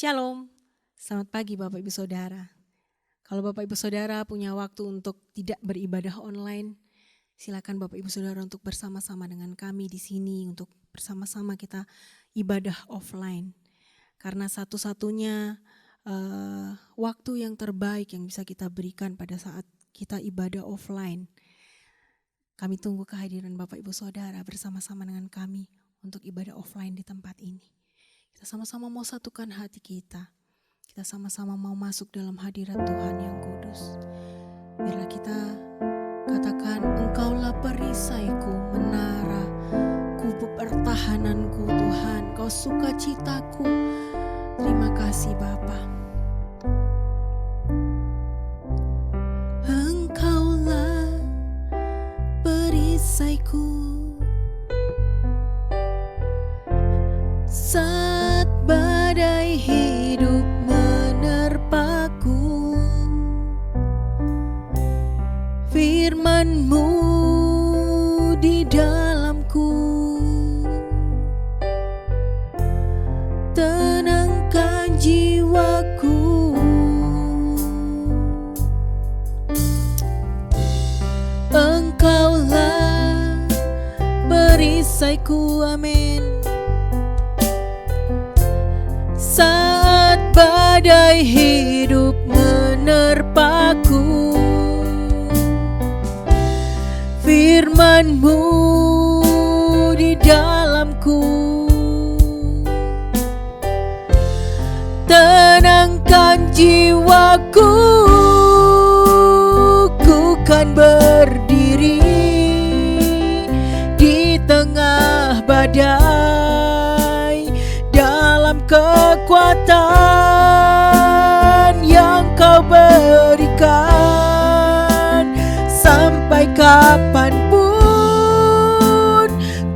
Shalom, selamat pagi Bapak Ibu Saudara. Kalau Bapak Ibu Saudara punya waktu untuk tidak beribadah online, silakan Bapak Ibu Saudara untuk bersama-sama dengan kami di sini untuk bersama-sama kita ibadah offline. Karena satu-satunya waktu yang terbaik yang bisa kita berikan pada saat kita ibadah offline. Kami tunggu kehadiran Bapak Ibu Saudara bersama-sama dengan kami untuk ibadah offline di tempat ini. Kita sama-sama mau satukan hati kita. Kita sama-sama mau masuk dalam hadirat Tuhan yang kudus. Biarlah kita katakan, Engkaulah perisaiku, menara, kubu pertahananku Tuhan. Kau sukacitaku. Terima kasih Bapa. Engkaulah perisaiku. Saat badai hidup menerpaku, firman-Mu di dalamku, tenangkan jiwaku. Engkaulah perisaiku, amin. Saat badai hidup menerpaku, firman-Mu di dalamku, tenangkan jiwaku. Ku kan berdiri di tengah badai, dalam kekuatan yang Kau berikan. Sampai kapanpun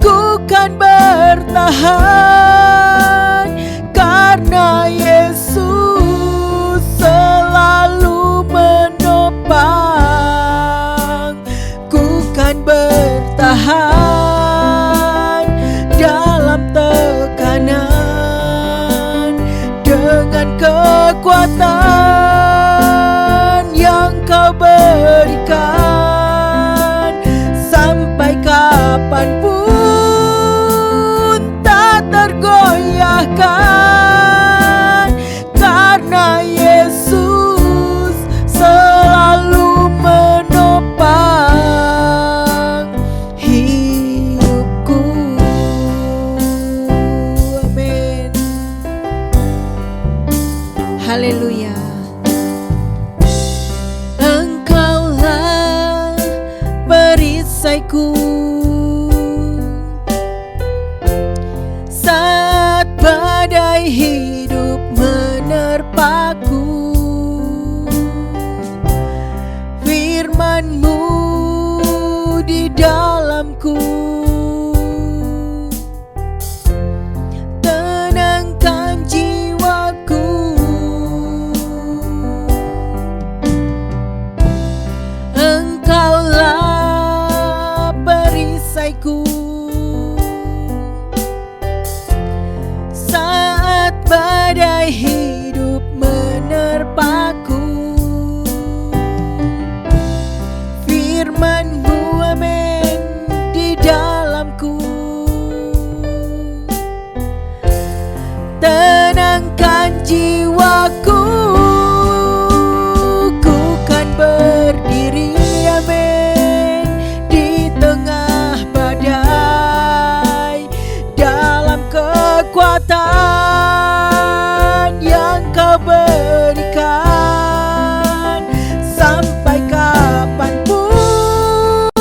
ku kan bertahan, karena Yesus selalu menopang. Ku kan bertahan dalam tekanan, dengan kekuatan yang Kau berikan. Sampai kapanpun tak tergoyahkan, karena Yesus selalu menopang hidupku. Amin. Haleluya. Engkaulah perisaiku. Saat badai hidup menerpaku, firman-Mu di dalamku, tenangkan jiwaku. Engkaulah perisaiku. Saat badai hidup menerpaku, firman-Mu, amin, di dalamku, tenangkan jiwaku. Ku kan berdiri, amin, di tengah badai, dalam kekuatan yang Kau berikan. Sampai kapanpun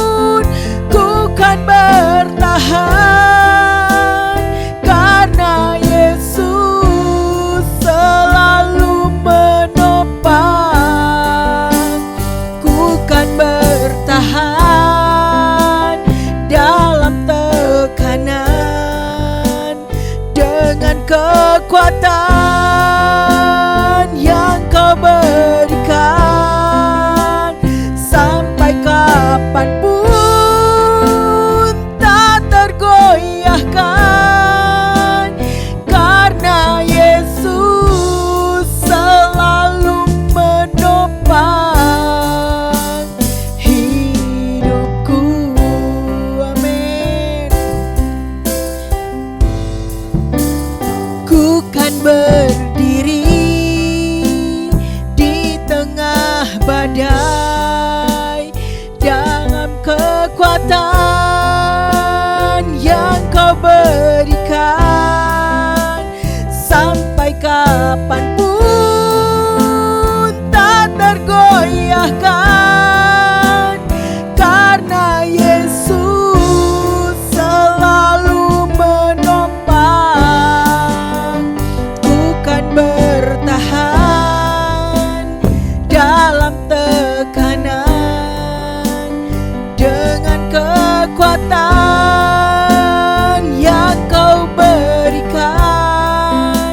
dalam kekuatan yang Kau berikan, sampai kapanpun tak tergoyahkan, karena Yesus selalu menopang. Ku kan bertahan dalam tekanan dengan kekuatan yang Kau berikan,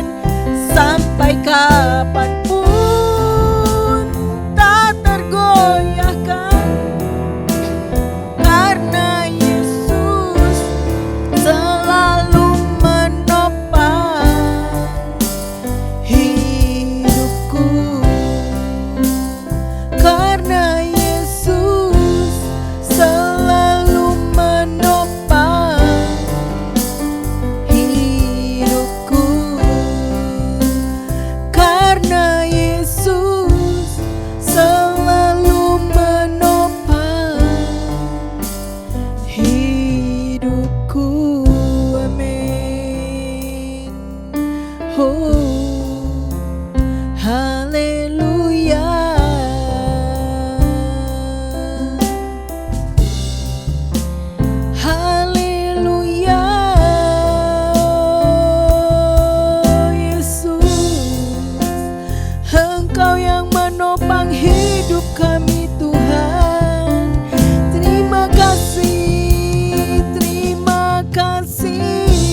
sampai kapanpun tak tergoyahkan, karena Yesus selalu menopang hidupku. Karena Yesus selalu menopang hidupku. Karena Yesus selalu menopang hidupku. Amin. Oh, haleluya. Haleluya. Yesus, Engkau yang menopang hidup kami Tuhan. Terima kasih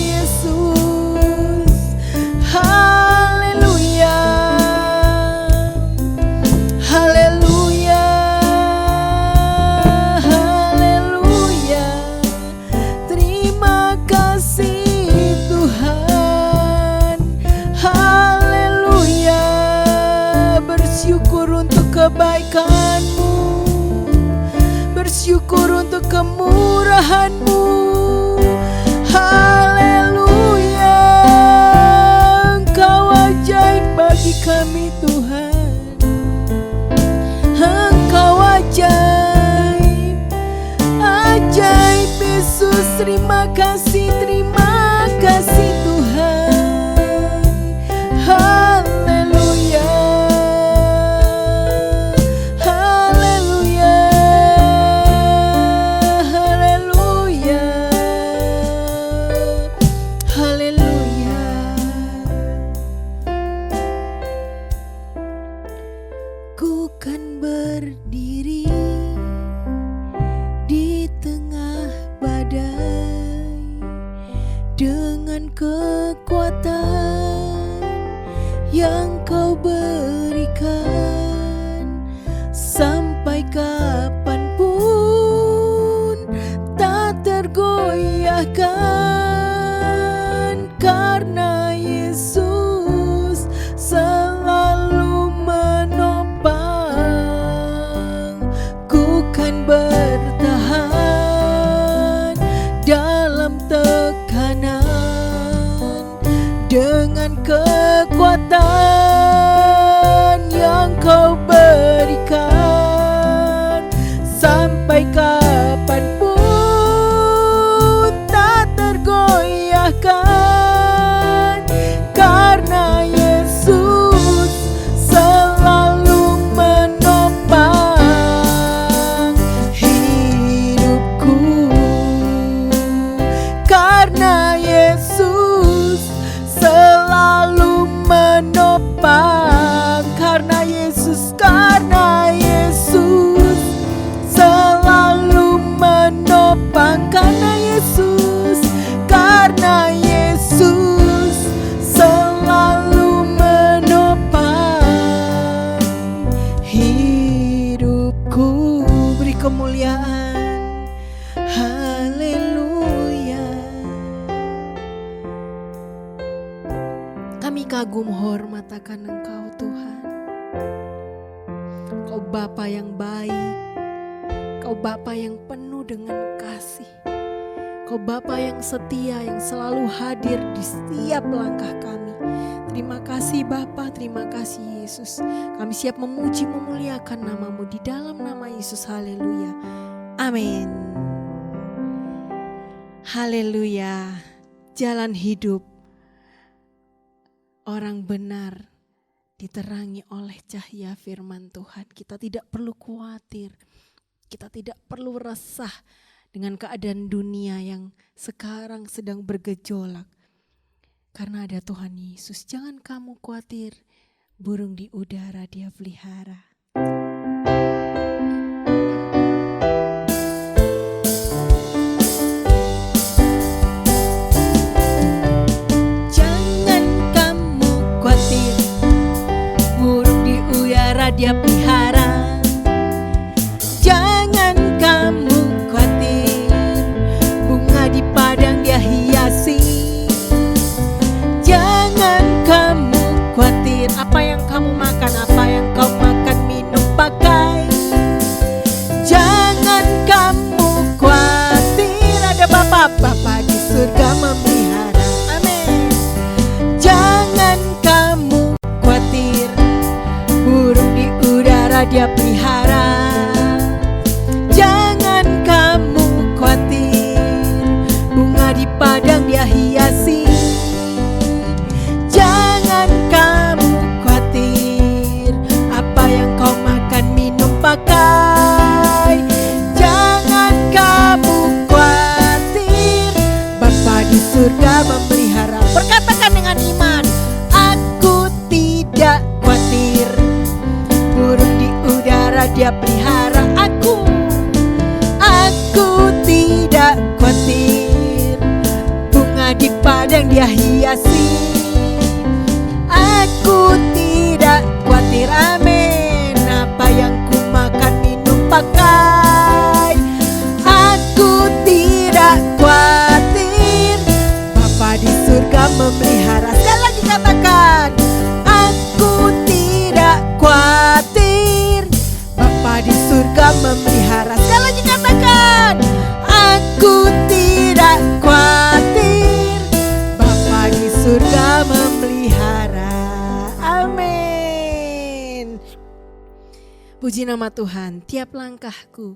Yesus. Haleluya. Haleluya. Haleluya. Terima kasih Tuhan. Haleluya. Bersyukur untuk kebaikan-Mu, bersyukur untuk kemurahan-Mu. Haleluya. Engkau ajaib bagi kami Tuhan. Engkau ajaib, ajaib Yesus. Terima kasih Tuhan. Haleluya. Haleluya. Haleluya. Haleluya. Ku kan berdiri di tengah badai dengan kekuatan yang Kau berikan, sampai kapanpun tak tergoyahkan, karena Yesus selalu menopang. Ku kan bertahan dalam tekanan dengan kekuatan yang Kau berikan, sampai kapanpun tak tergoyahkan, karena Yesus selalu menopang hidupku. Karena Yesus selalu menopang, karena Yesus selalu menopang, karena Yesus selalu menopang hidupku. Beri kemuliaan. Haleluya. Kami kagum hormat akan Engkau Tuhan. Kau Bapa yang baik, Kau Bapa yang penuh dengan kasih, Kau Bapa yang setia, yang selalu hadir di setiap langkah kami. Terima kasih Bapa, terima kasih Yesus. Kami siap memuji, memuliakan nama-Mu di dalam nama Yesus. Haleluya. Amin. Haleluya. Jalan hidup orang benar diterangi oleh cahaya firman Tuhan. Kita tidak perlu khawatir. Kita tidak perlu resah dengan keadaan dunia yang sekarang sedang bergejolak. Karena ada Tuhan Yesus. Jangan kamu khawatir. Burung di udara Dia pelihara. Dia pelihara. Jangan kamu khawatir, bunga di padang Dia hiasi. Jangan kamu khawatir, apa yang kamu makan, apa yang kau makan, minum, pakai. Jangan kamu khawatir, ada Bapa di surga memelihara. Amin. Jangan kamu khawatir, burung di udara Dia pelihara. Jangan kamu khawatir, bunga di padang Dia hiasi. Jangan kamu khawatir, apa yang kau makan, minum, pakai. Jangan kamu khawatir, Bapa di surga memelihara. Berkatakan dengan iman, aku tidak khawatir, burung di udara Dia pelihara. Aku tidak khawatir, bunga di padang Dia hiasi. Aku tidak khawatir, amin, apa yang ku makan, minum, pakai. Aku tidak khawatir, Bapa di surga memelihara. Sekali lagi katakan, aku tidak khawatir, Bapa di surga memelihara. Sekali lagi katakan, aku tidak khawatir, Bapa di surga memelihara. Amin. Puji nama Tuhan. Tiap langkahku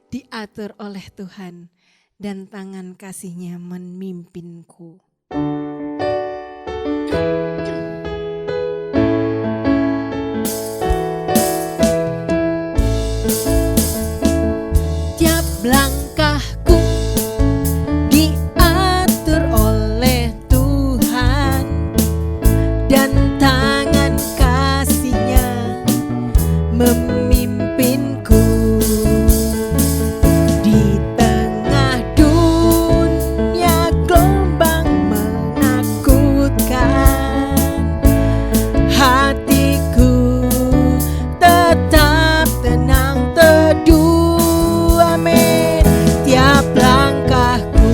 diatur oleh Tuhan dan tangan kasih-Nya memimpinku. Langkahku diatur oleh Tuhan dan tangan kasih-Nya memimpinku. Di tengah dunia gelombang menakutkan, hatiku tetap tenang teduh. Tiap langkahku,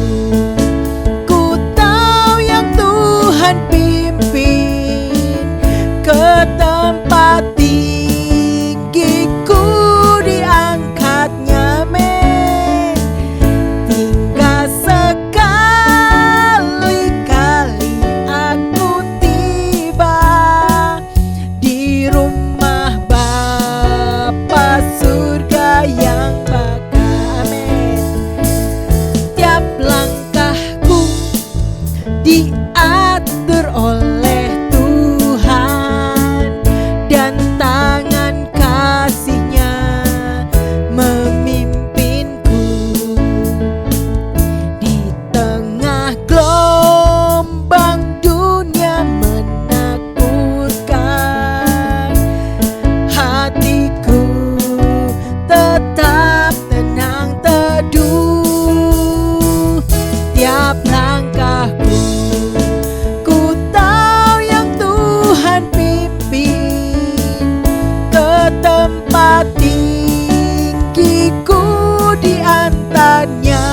ku tahu yang Tuhan pimpin ke tempat tinggiku diangkatnya, men. Hingga sekali-kali aku tiba di rumah Bapa surga yang bakal. Langkahku diatur oleh Tuhan dan tangan kasih-Nya memimpinku. Di tengah gelombang dunia menakutkan, hatiku tetap tenang teduh. Tiap langkahku, ku tahu yang Tuhan pimpin ke tempat tinggiku diantaranya.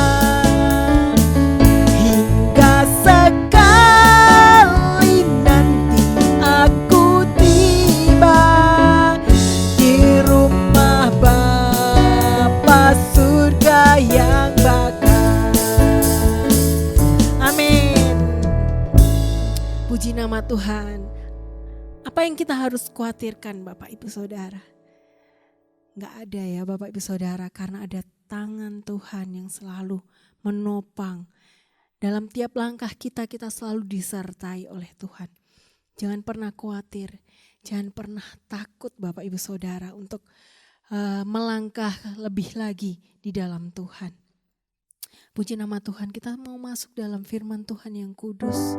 Hingga sekali nanti aku tiba di rumah Bapa surga yang bakal. Puji nama Tuhan. Apa yang kita harus khawatirkan Bapak Ibu Saudara? Gak ada ya Bapak Ibu Saudara, karena ada tangan Tuhan yang selalu menopang. Dalam tiap langkah kita selalu disertai oleh Tuhan. Jangan pernah khawatir, jangan pernah takut Bapak Ibu Saudara untuk melangkah lebih lagi di dalam Tuhan. Puji nama Tuhan, kita mau masuk dalam firman Tuhan yang kudus.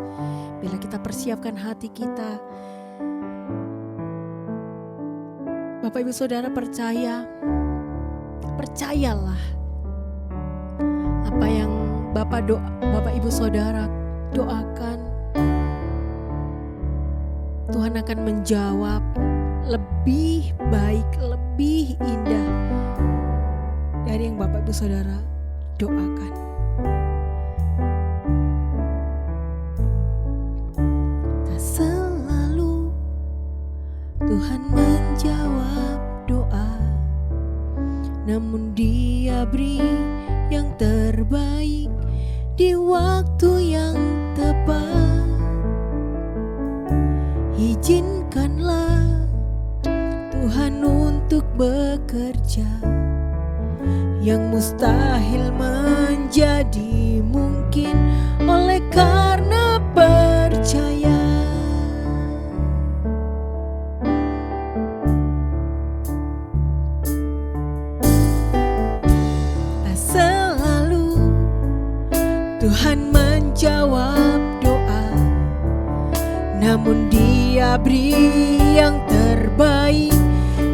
Bila kita persiapkan hati kita, Bapak Ibu Saudara percayalah apa yang Bapak Ibu Saudara doakan, Tuhan akan menjawab lebih baik, lebih indah dari yang Bapak Ibu Saudara doakan. Tak selalu Tuhan menjawab doa, namun Dia beri yang terbaik di waktu yang tepat. Izinkanlah Tuhan untuk bekerja, yang mustahil menjadi mungkin oleh karena percaya. Tak selalu Tuhan menjawab doa, namun Dia beri yang terbaik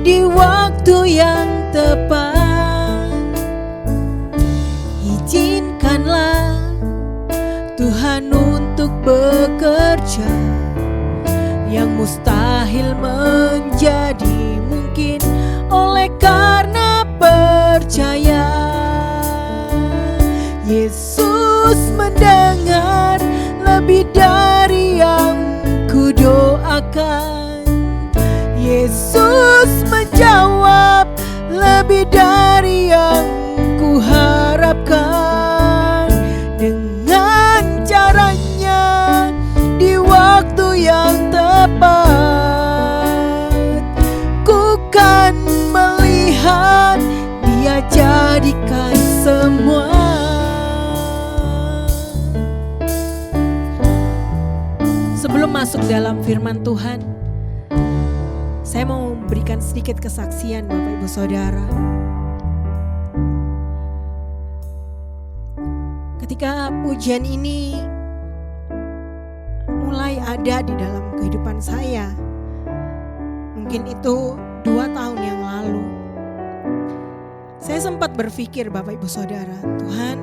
di waktu yang tepat. Izinkanlah Tuhan untuk bekerja, yang mustahil menjadi mungkin oleh karena percaya. Yesus mendengar lebih dari yang kudoakan. Yesus menjawab lebih dari yang kuharapkan. Dengan caranya di waktu yang tepat, ku kan melihat Dia jadikan semua. Sebelum masuk dalam firman Tuhan, saya mau berikan sedikit kesaksian Bapak Ibu Saudara. Ketika pujian ini mulai ada di dalam kehidupan saya, mungkin itu 2 tahun yang lalu, saya sempat berpikir Bapak Ibu Saudara, Tuhan,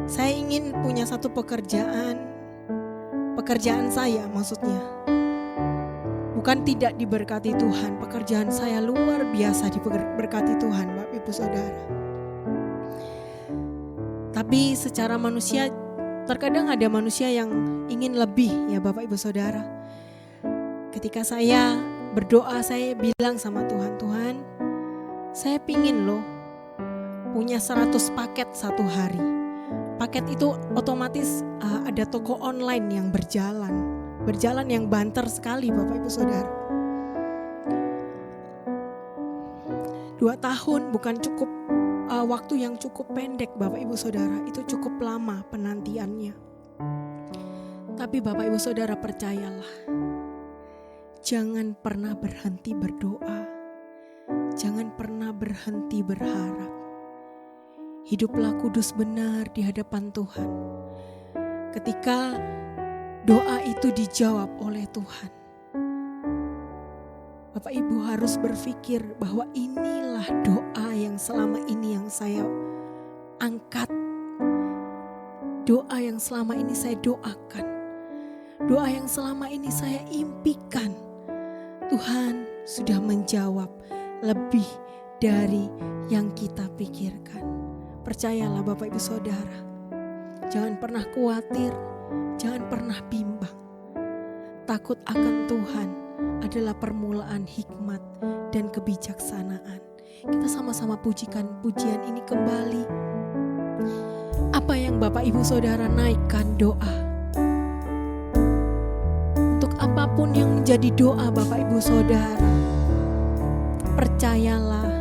saya ingin punya satu pekerjaan saya maksudnya. Bukan tidak diberkati Tuhan, pekerjaan saya luar biasa diberkati Tuhan Bapak Ibu Saudara. Tapi secara manusia, terkadang ada manusia yang ingin lebih ya Bapak Ibu Saudara. Ketika saya berdoa, saya bilang sama Tuhan, Tuhan, saya pingin loh punya 100 paket satu hari. Paket itu otomatis ada toko online yang berjalan yang banter sekali Bapak Ibu Saudara. 2 tahun bukan cukup waktu yang cukup pendek Bapak Ibu Saudara, itu cukup lama penantiannya. Tapi Bapak Ibu Saudara percayalah, jangan pernah berhenti berdoa, jangan pernah berhenti berharap. Hiduplah kudus benar di hadapan Tuhan. Ketika doa itu dijawab oleh Tuhan, Bapak Ibu harus berpikir bahwa inilah doa yang selama ini yang saya angkat. Doa yang selama ini saya doakan. Doa yang selama ini saya impikan. Tuhan sudah menjawab lebih dari yang kita pikirkan. Percayalah Bapak Ibu Saudara, jangan pernah khawatir, jangan pernah bimbang. Takut akan Tuhan adalah permulaan hikmat dan kebijaksanaan. Kita sama-sama pujikan pujian ini kembali. Apa yang Bapak Ibu Saudara naikkan doa. Untuk apapun yang menjadi doa Bapak Ibu Saudara, percayalah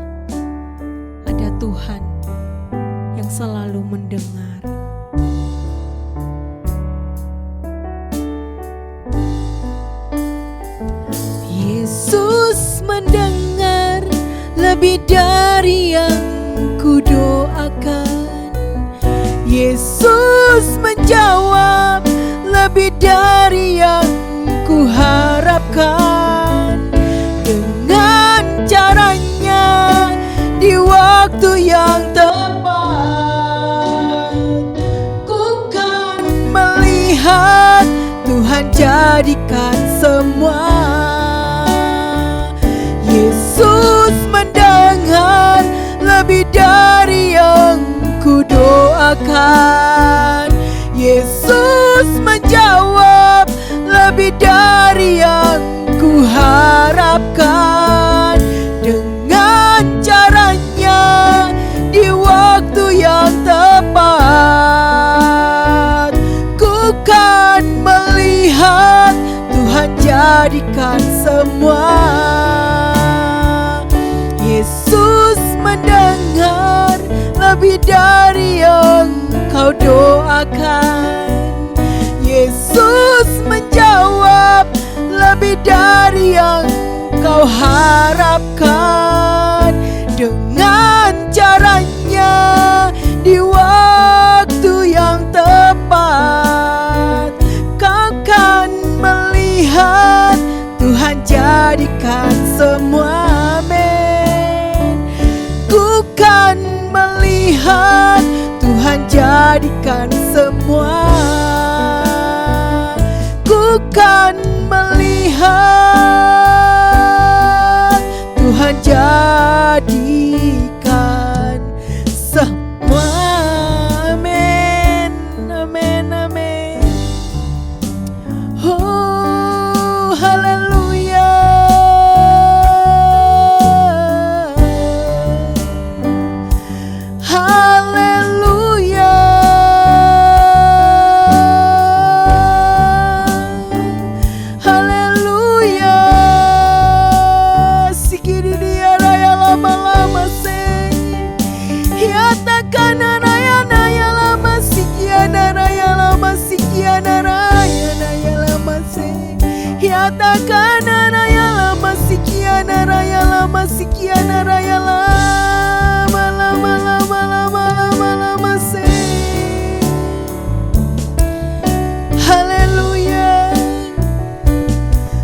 ada Tuhan yang selalu mendengar. Yesus mendengar lebih dari yang kudoakan. Yesus menjawab lebih dari yang kuharapkan. Dengan caranya di waktu yang tepat, ku kan melihat Tuhan jadikan semua. Yesus mendengar lebih dari yang kudoakan. Yesus menjawab lebih dari yang kuharapkan. Dengan caranya di waktu yang tepat, ku kan melihat Tuhan jadikan semua. Yesus mendengar lebih dari yang kau doakan. Yesus menjawab lebih dari yang kau harapkan. Dengan caranya di waktu yang tepat, kau kan melihat Tuhan jadikan semua. Kan melihat Tuhan jadikan semua. Ku kan melihat Tuhan jadikan semua. Amin, amin, amin. Oh, haleluya. Takana raya lama sikiana raya lama sikiana raya lama lama lama lama lama lama se. Haleluya,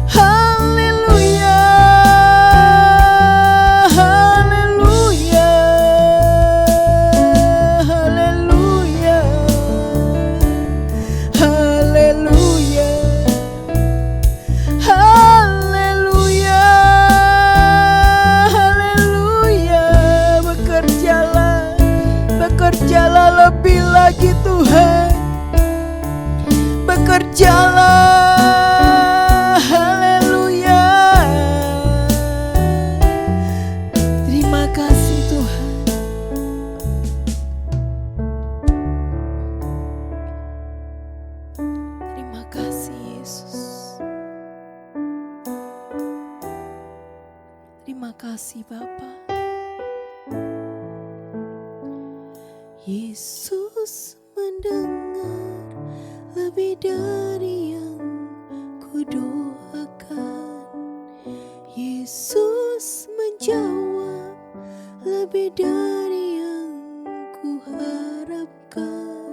haleluya, haleluya, haleluya, haleluya. Haleluya, haleluya. Bekerjalah, bekerjalah lebih lagi Tuhan. Bekerjalah, haleluya. Terima kasih Tuhan. Terima kasih Yesus. Terima kasih Bapa. Yesus mendengar lebih dari yang kudoakan. Yesus menjawab lebih dari yang kuharapkan.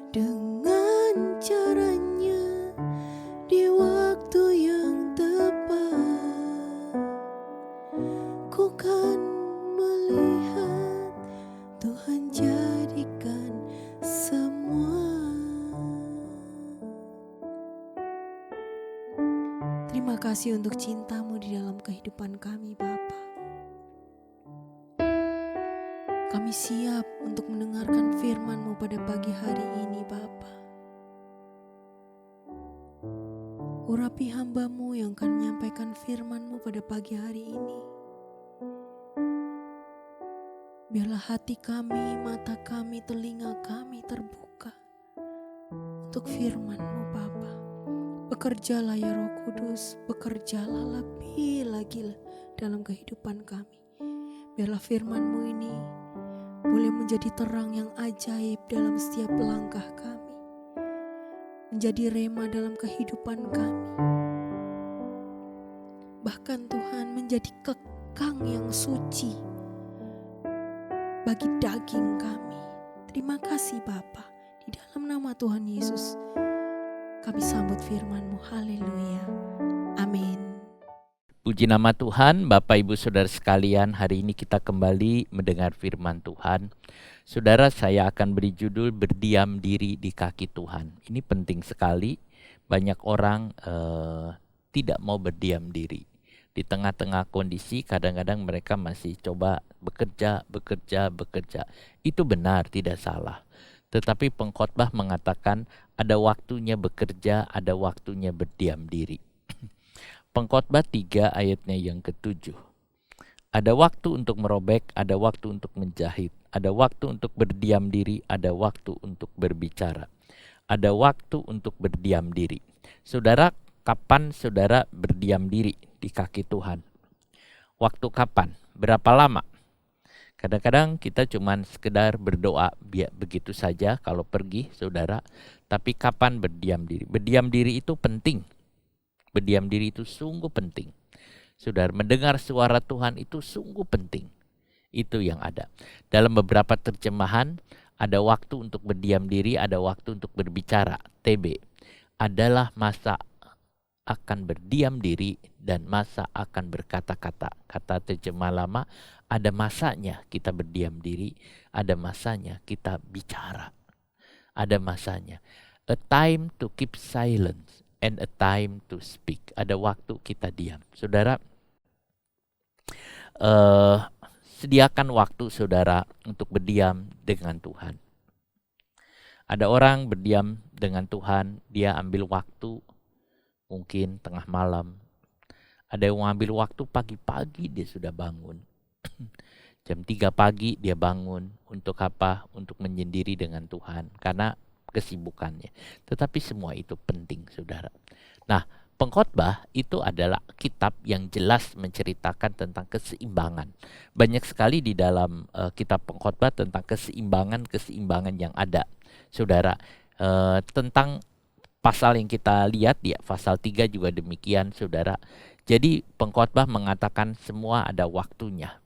Dengan caranya di waktu yang tepat, ku kan melihat Tuhan jadikan semua. Terima kasih untuk cinta-Mu di dalam kehidupan kami Bapa. Kami siap untuk mendengarkan firman-Mu pada pagi hari ini Bapa. Urapi hamba-Mu yang akan menyampaikan firman-Mu pada pagi hari ini. Biarlah hati kami, mata kami, telinga kami terbuka untuk firman-Mu Bapa. Bekerjalah ya Roh Kudus, bekerjalah lebih lagi dalam kehidupan kami. Biarlah firman-Mu ini boleh menjadi terang yang ajaib dalam setiap langkah kami, menjadi rema dalam kehidupan kami. Bahkan Tuhan menjadi kekang yang suci bagi daging kami. Terima kasih Bapa. Di dalam nama Tuhan Yesus kami sambut firman-Mu. Haleluya. Amin. Puji nama Tuhan, Bapak Ibu Saudara sekalian, hari ini kita kembali mendengar firman Tuhan. Saudara, saya akan beri judul berdiam diri di kaki Tuhan. Ini penting sekali, banyak orang tidak mau berdiam diri. Di tengah-tengah kondisi kadang-kadang mereka masih coba bekerja. Itu benar, tidak salah. Tetapi pengkhotbah mengatakan ada waktunya bekerja, ada waktunya berdiam diri. Pengkhotbah 3 ayatnya yang ke-7. Ada waktu untuk merobek, ada waktu untuk menjahit, ada waktu untuk berdiam diri, ada waktu untuk berbicara. Ada waktu untuk berdiam diri. Saudara, kapan saudara berdiam diri di kaki Tuhan? Waktu kapan? Berapa lama? Kadang-kadang kita cuma sekedar berdoa begitu saja kalau pergi, saudara. Tapi kapan berdiam diri? Berdiam diri itu penting. Berdiam diri itu sungguh penting. Saudara, mendengar suara Tuhan itu sungguh penting. Itu yang ada. Dalam beberapa terjemahan, ada waktu untuk berdiam diri, ada waktu untuk berbicara. TB adalah masa akan berdiam diri dan masa akan berkata-kata. Kata terjemah lama, ada masanya kita berdiam diri, ada masanya kita bicara. Ada masanya. A time to keep silence and a time to speak. Ada waktu kita diam. Saudara, sediakan waktu saudara untuk berdiam dengan Tuhan. Ada orang berdiam dengan Tuhan, dia ambil waktu mungkin tengah malam. Ada yang ambil waktu pagi-pagi, dia sudah bangun. Jam 3 pagi dia bangun. Untuk apa? Untuk menyendiri dengan Tuhan. Karena kesibukannya. Tetapi semua itu penting, saudara. Nah, pengkhotbah itu adalah kitab yang jelas menceritakan tentang keseimbangan. Banyak sekali di dalam kitab pengkhotbah tentang keseimbangan yang ada. Saudara, tentang pasal yang kita lihat ya, pasal 3 juga demikian, saudara. Jadi pengkhotbah mengatakan semua ada waktunya.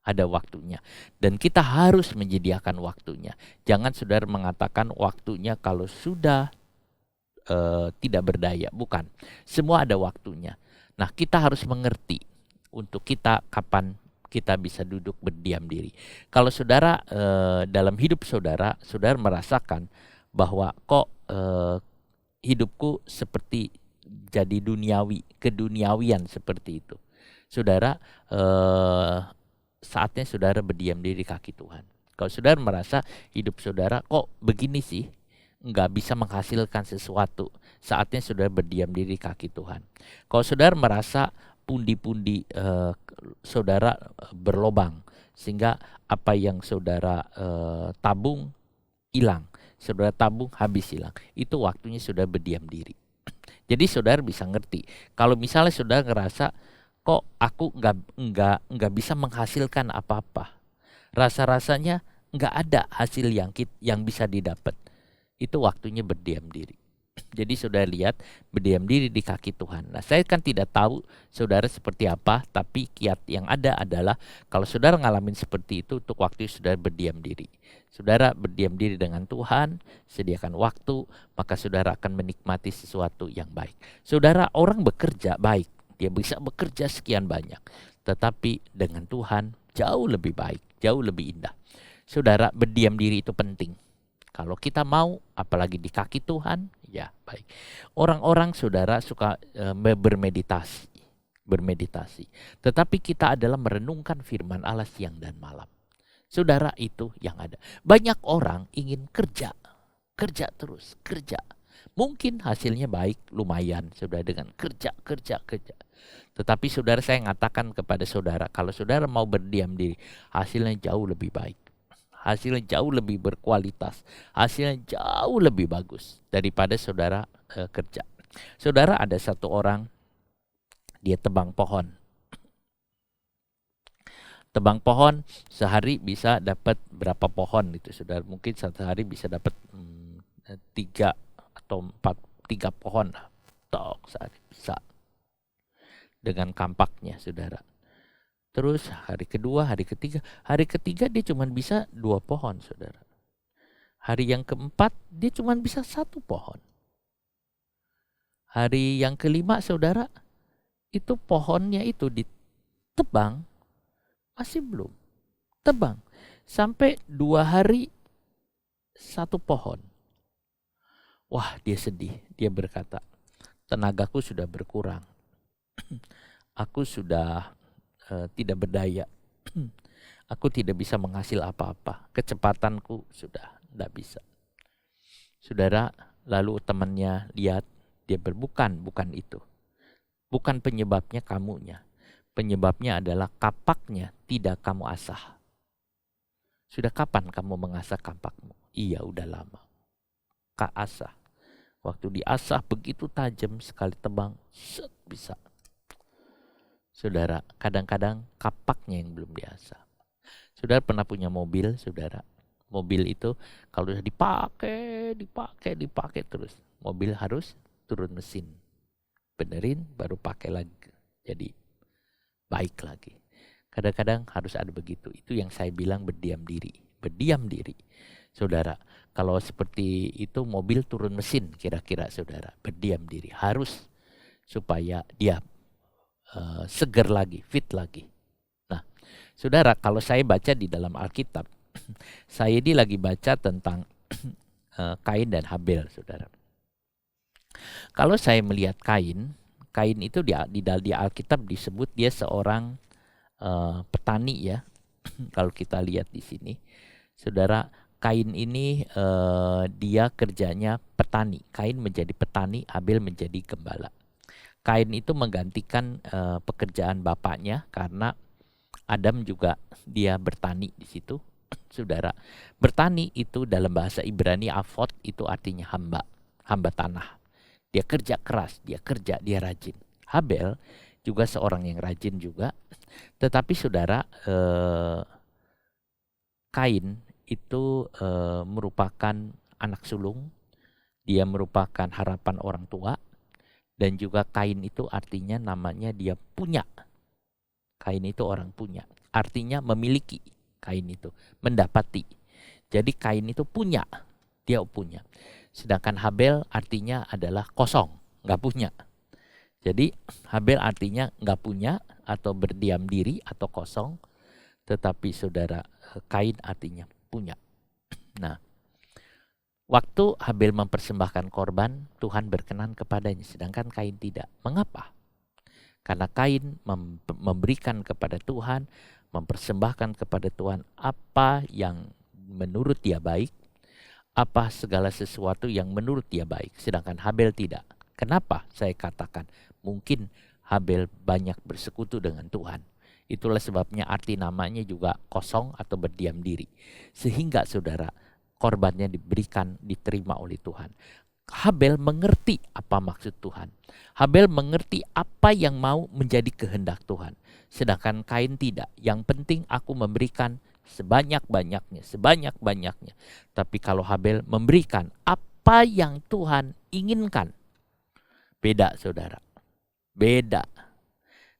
Ada waktunya. Dan kita harus menyediakan waktunya. Jangan saudara mengatakan waktunya kalau sudah tidak berdaya. Bukan. Semua ada waktunya. Nah, kita harus mengerti untuk kita kapan kita bisa duduk berdiam diri. Kalau saudara dalam hidup saudara merasakan bahwa kok hidupku seperti jadi duniawi, keduniawian seperti itu. Saudara, saatnya saudara berdiam diri di kaki Tuhan. Kalau saudara merasa hidup saudara kok begini sih, nggak bisa menghasilkan sesuatu, saatnya saudara berdiam diri di kaki Tuhan. Kalau saudara merasa pundi-pundi saudara berlobang, sehingga apa yang saudara tabung hilang, saudara tabung habis hilang, itu waktunya saudara berdiam diri. Jadi saudara bisa ngerti, kalau misalnya saudara ngerasa kok aku nggak bisa menghasilkan apa-apa, rasa-rasanya nggak ada hasil yang bisa didapat, itu waktunya berdiam diri. Jadi saudara lihat, berdiam diri di kaki Tuhan. Nah, saya kan tidak tahu saudara seperti apa, tapi kiat yang ada adalah kalau saudara ngalamin seperti itu, untuk waktu saudara berdiam diri. Saudara berdiam diri dengan Tuhan, sediakan waktu, maka saudara akan menikmati sesuatu yang baik. Saudara, orang bekerja baik, dia bisa bekerja sekian banyak, tetapi dengan Tuhan jauh lebih baik, jauh lebih indah. Saudara, berdiam diri itu penting. Kalau kita mau, apalagi di kaki Tuhan, ya baik. Orang-orang saudara suka bermeditasi. Tetapi kita adalah merenungkan firman Allah siang dan malam. Saudara, itu yang ada. Banyak orang ingin kerja terus. Mungkin hasilnya baik, lumayan, saudara, dengan kerja. Tetapi saudara, saya mengatakan kepada saudara, kalau saudara mau berdiam diri, hasilnya jauh lebih baik. Hasilnya jauh lebih berkualitas. Hasilnya jauh lebih bagus daripada saudara kerja. Saudara, ada satu orang, dia tebang pohon. Tebang pohon sehari bisa dapat berapa pohon itu saudara, mungkin satu hari bisa dapat 3 atau 4, 3 pohon lah, tok sehari bisa dengan kampaknya saudara. Terus hari kedua, hari ketiga dia cuma bisa 2 pohon saudara. Hari yang keempat dia cuma bisa 1 pohon. Hari yang kelima saudara, itu pohonnya itu ditebang, masih belum tebang. Sampai 2 hari 1 pohon. Wah, dia sedih. Dia berkata, tenagaku sudah berkurang. Aku sudah tidak berdaya. Aku tidak bisa menghasil apa-apa. Kecepatanku sudah tidak bisa. Saudara, lalu temannya lihat, dia bukan itu. Bukan penyebabnya kamunya. Penyebabnya adalah kapaknya tidak kamu asah. Sudah kapan kamu mengasah kapakmu? Iya, udah lama. Kak asah. Waktu diasah begitu tajam, sekali tebang, set, bisa. Saudara, kadang-kadang kapaknya yang belum diasah. Saudara pernah punya mobil, saudara. Mobil itu kalau sudah dipakai terus. Mobil harus turun mesin. Benerin, baru pakai lagi. Jadi baik lagi. Kadang-kadang harus ada begitu. Itu yang saya bilang berdiam diri. Berdiam diri. Saudara, kalau seperti itu mobil turun mesin kira-kira saudara. Berdiam diri. Harus supaya dia seger lagi, fit lagi. Nah, saudara, kalau saya baca di dalam Alkitab, saya ini lagi baca tentang Kain dan Habel, saudara. Kalau saya melihat Kain itu di Alkitab disebut dia seorang petani ya. Kalau kita lihat di sini, saudara, Kain ini dia kerjanya petani. Kain menjadi petani, Habel menjadi gembala. Kain itu menggantikan pekerjaan bapaknya karena Adam juga dia bertani di situ. Saudara, bertani itu dalam bahasa Ibrani avot itu artinya hamba tanah. Dia kerja keras, dia rajin. Habel juga seorang yang rajin juga. Tetapi saudara, Kain itu merupakan anak sulung. Dia merupakan harapan orang tua. Dan juga Kain itu artinya namanya dia punya. Kain itu orang punya. Artinya memiliki. Kain itu mendapati. Jadi Kain itu punya. Dia punya. Sedangkan Habel artinya adalah kosong. Gak punya. Jadi Habel artinya gak punya atau berdiam diri atau kosong. Tetapi saudara, Kain artinya punya. Nah, waktu Habel mempersembahkan korban, Tuhan berkenan kepadanya, sedangkan Kain tidak. Mengapa? Karena Kain memberikan kepada Tuhan, mempersembahkan kepada Tuhan apa yang menurut dia baik, apa segala sesuatu yang menurut dia baik, sedangkan Habel tidak. Kenapa saya katakan mungkin Habel banyak bersekutu dengan Tuhan? Itulah sebabnya arti namanya juga kosong atau berdiam diri. Sehingga saudara, korbannya diterima oleh Tuhan. Habel mengerti apa maksud Tuhan. Habel mengerti apa yang mau menjadi kehendak Tuhan. Sedangkan Kain tidak. Yang penting aku memberikan sebanyak-banyaknya. Tapi kalau Habel memberikan apa yang Tuhan inginkan. Beda saudara. Beda.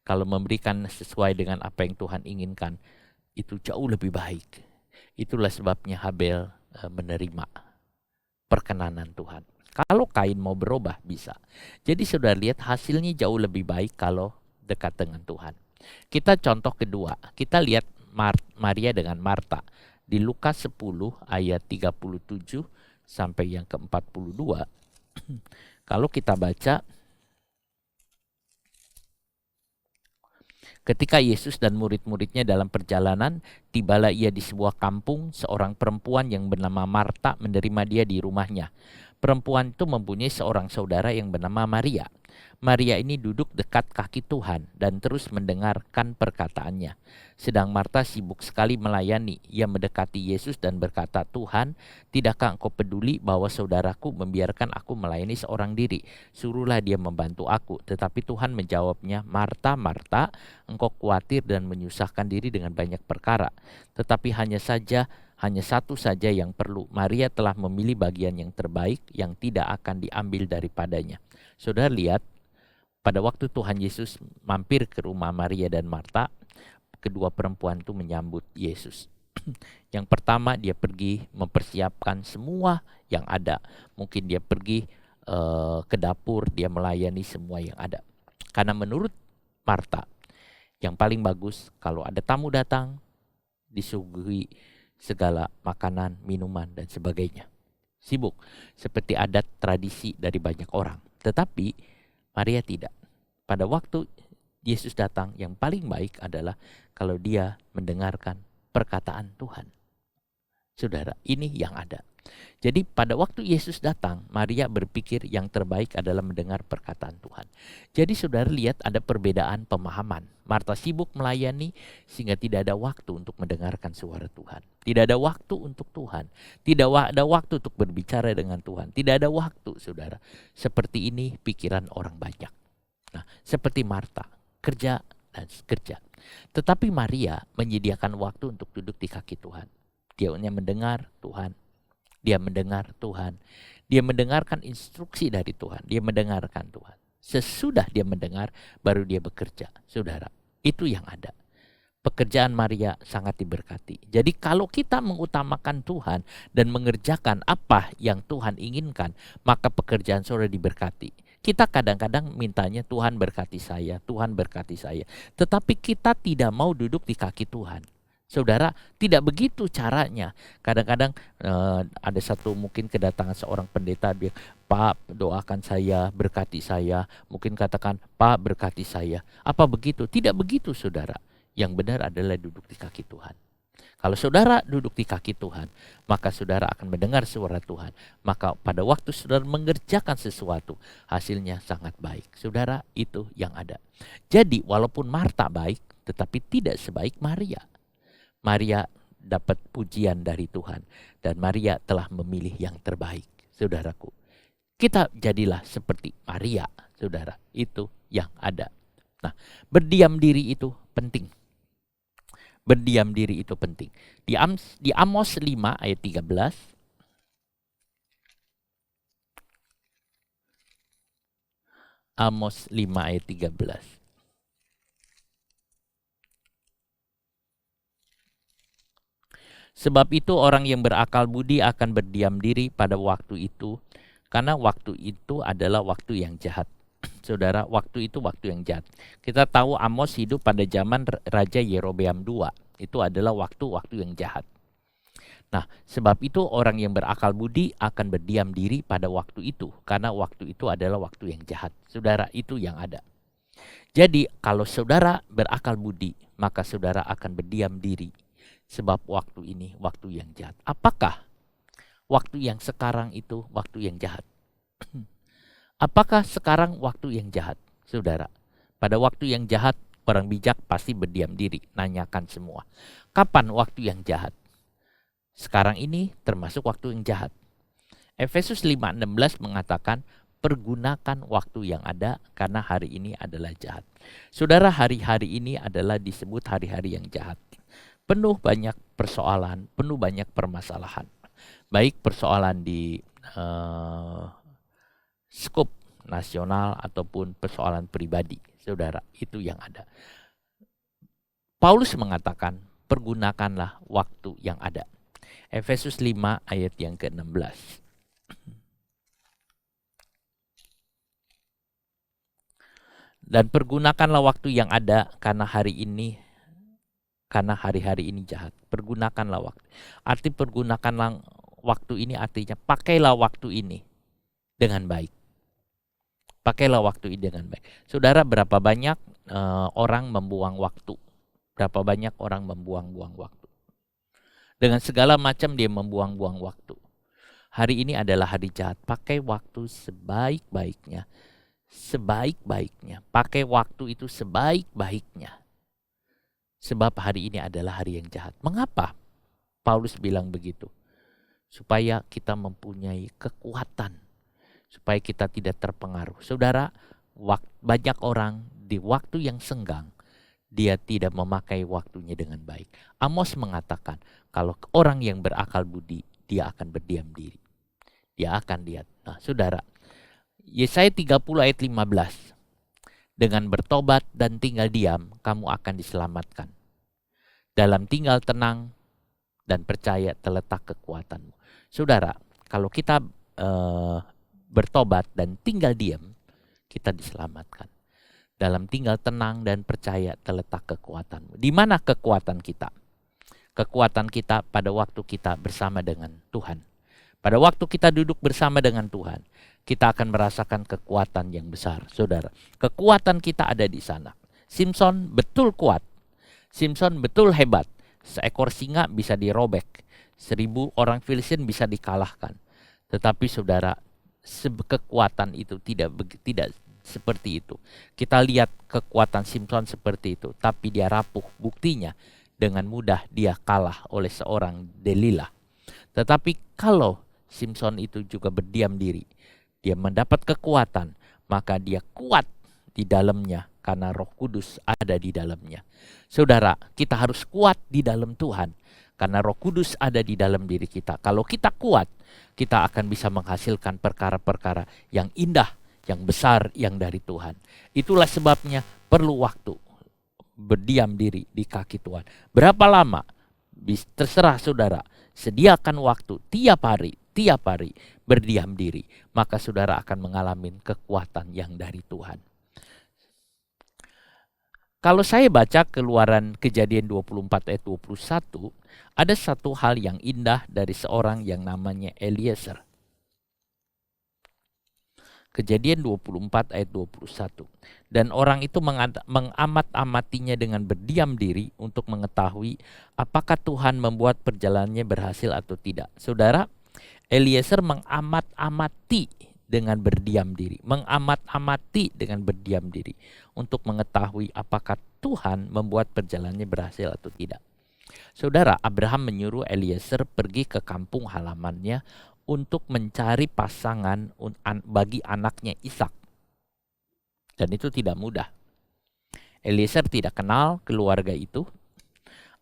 Kalau memberikan sesuai dengan apa yang Tuhan inginkan, itu jauh lebih baik. Itulah sebabnya Habel menerima perkenanan Tuhan. Kalau Kain mau berubah bisa. Jadi saudara lihat hasilnya jauh lebih baik kalau dekat dengan Tuhan. Kita contoh kedua. Kita lihat Maria dengan Marta. Di Lukas 10 ayat 37 sampai yang ke-42. Kalau kita baca, ketika Yesus dan murid-muridnya dalam perjalanan, tibalah ia di sebuah kampung, seorang perempuan yang bernama Marta menerima dia di rumahnya. perempuan itu mempunyai seorang saudara yang bernama Maria. Maria ini duduk dekat kaki Tuhan dan terus mendengarkan perkataannya. Sedang Marta sibuk sekali melayani. Ia mendekati Yesus dan berkata, "Tuhan, tidakkah engkau peduli bahwa saudaraku membiarkan aku melayani seorang diri? Suruhlah dia membantu aku." Tetapi Tuhan menjawabnya, "Marta, Marta, engkau khawatir dan menyusahkan diri dengan banyak perkara. Tetapi hanya satu saja yang perlu. Maria telah memilih bagian yang terbaik yang tidak akan diambil daripadanya." Saudara lihat, pada waktu Tuhan Yesus mampir ke rumah Maria dan Marta, kedua perempuan itu menyambut Yesus. Yang pertama, dia pergi mempersiapkan semua yang ada. Mungkin dia pergi ke dapur, dia melayani semua yang ada. Karena menurut Marta, yang paling bagus kalau ada tamu datang, disuguhi segala makanan, minuman, dan sebagainya. Sibuk, seperti adat tradisi dari banyak orang. Tetapi Maria tidak. Pada waktu Yesus datang, yang paling baik adalah kalau dia mendengarkan perkataan Tuhan. Saudara, ini yang ada. Jadi pada waktu Yesus datang, Maria berpikir yang terbaik adalah mendengar perkataan Tuhan. Jadi saudara lihat ada perbedaan pemahaman. Marta sibuk melayani sehingga tidak ada waktu untuk mendengarkan suara Tuhan. Tidak ada waktu untuk Tuhan. Tidak ada waktu untuk berbicara dengan Tuhan. Tidak ada waktu, saudara. Seperti ini pikiran orang banyak. Nah, seperti Marta, kerja dan kerja. Tetapi Maria menyediakan waktu untuk duduk di kaki Tuhan. Dia hanya mendengar Tuhan. Dia mendengar Tuhan. Dia mendengarkan instruksi dari Tuhan. Dia mendengarkan Tuhan. Sesudah dia mendengar, baru dia bekerja. Saudara, itu yang ada. Pekerjaan Maria sangat diberkati. Jadi kalau kita mengutamakan Tuhan dan mengerjakan apa yang Tuhan inginkan, maka pekerjaan saudara diberkati. Kita kadang-kadang mintanya Tuhan berkati saya, Tuhan berkati saya. Tetapi kita tidak mau duduk di kaki Tuhan. Saudara, tidak begitu caranya. Kadang-kadang ada satu mungkin kedatangan seorang pendeta, dia, "Pak, doakan saya, berkati saya." Mungkin katakan, "Pak, berkati saya." Apa begitu? Tidak begitu, saudara. Yang benar adalah duduk di kaki Tuhan. Kalau saudara duduk di kaki Tuhan, maka saudara akan mendengar suara Tuhan. Maka pada waktu saudara mengerjakan sesuatu, hasilnya sangat baik. Saudara, itu yang ada. Jadi walaupun Marta baik, tetapi tidak sebaik Maria. Maria dapat pujian dari Tuhan. Dan Maria telah memilih yang terbaik. Saudaraku, kita jadilah seperti Maria, saudara. Itu yang ada. Nah, berdiam diri itu penting. Berdiam diri itu penting. Di Amos 5 ayat 13. Amos 5 ayat 13. Sebab itu orang yang berakal budi akan berdiam diri pada waktu itu. Karena waktu itu adalah waktu yang jahat. Saudara, waktu itu waktu yang jahat. Kita tahu Amos hidup pada zaman Raja Yerobeam II. Itu adalah waktu-waktu yang jahat. Nah, sebab itu orang yang berakal budi akan berdiam diri pada waktu itu. Karena waktu itu adalah waktu yang jahat. Saudara, itu yang ada. Jadi, kalau saudara berakal budi, maka saudara akan berdiam diri. Sebab waktu ini waktu yang jahat. Apakah waktu yang sekarang itu waktu yang jahat? Apakah sekarang waktu yang jahat, saudara? Pada waktu yang jahat, orang bijak pasti berdiam diri, nanyakan semua. Kapan waktu yang jahat? Sekarang ini termasuk waktu yang jahat. Efesus 5:16 mengatakan, pergunakan waktu yang ada karena hari ini adalah jahat. Saudara, hari-hari ini adalah disebut hari-hari yang jahat. Penuh banyak persoalan, penuh banyak permasalahan. Baik persoalan di skop nasional ataupun persoalan pribadi, saudara, itu yang ada. Paulus mengatakan, pergunakanlah waktu yang ada. Efesus 5 ayat yang ke-16. Dan pergunakanlah waktu yang ada karena hari-hari ini jahat. Pergunakanlah waktu. Arti pergunakanlah waktu ini artinya pakailah waktu ini dengan baik. Pakailah waktu ini dengan baik. Saudara, berapa banyak orang membuang waktu? Berapa banyak orang membuang-buang waktu? Dengan segala macam dia membuang-buang waktu. Hari ini adalah hari jahat. Pakai waktu sebaik-baiknya. Sebaik-baiknya. Pakai waktu itu sebaik-baiknya. Sebab hari ini adalah hari yang jahat. Mengapa Paulus bilang begitu? Supaya kita mempunyai kekuatan. Supaya kita tidak terpengaruh. Saudara, banyak orang di waktu yang senggang, dia tidak memakai waktunya dengan baik. Amos mengatakan, kalau orang yang berakal budi, dia akan berdiam diri. Dia akan lihat. Nah, saudara, Yesaya 30 ayat 15. Dengan bertobat dan tinggal diam, kamu akan diselamatkan. Dalam tinggal tenang dan percaya terletak kekuatanmu. Saudara, kalau kita bertobat dan tinggal diam, kita diselamatkan. Dalam tinggal tenang dan percaya terletak kekuatanmu. Di mana kekuatan kita? Kekuatan kita pada waktu kita bersama dengan Tuhan. Pada waktu kita duduk bersama dengan Tuhan, kita akan merasakan kekuatan yang besar, saudara. Kekuatan kita ada di sana. Simpson betul kuat. Simpson betul hebat. Seekor singa bisa dirobek. 1000 orang Filistin bisa dikalahkan. Tetapi saudara, kekuatan itu tidak seperti itu. Kita lihat kekuatan Simpson seperti itu, tapi dia rapuh. Buktinya dengan mudah dia kalah oleh seorang Delilah. Tetapi kalau Simpson itu juga berdiam diri, dia mendapat kekuatan, maka dia kuat di dalamnya karena Roh Kudus ada di dalamnya. Saudara, kita harus kuat di dalam Tuhan karena Roh Kudus ada di dalam diri kita. Kalau kita kuat, kita akan bisa menghasilkan perkara-perkara yang indah, yang besar, yang dari Tuhan. Itulah sebabnya perlu waktu berdiam diri di kaki Tuhan. Berapa lama? Terserah saudara. Sediakan waktu tiap hari berdiam diri. Maka saudara akan mengalami kekuatan yang dari Tuhan. Kalau saya baca Keluaran Kejadian 24 ayat 21, ada satu hal yang indah dari seorang yang namanya Eliezer. Kejadian 24 ayat 21. Dan orang itu mengamat-amatinya dengan berdiam diri untuk mengetahui apakah Tuhan membuat perjalanannya berhasil atau tidak. Saudara, Eliezer mengamat-amati dengan berdiam diri. Mengamat-amati dengan berdiam diri untuk mengetahui apakah Tuhan membuat perjalanannya berhasil atau tidak. Saudara, Abraham menyuruh Eliezer pergi ke kampung halamannya untuk mencari pasangan bagi anaknya Ishak. Dan itu tidak mudah. Eliezer tidak kenal keluarga itu.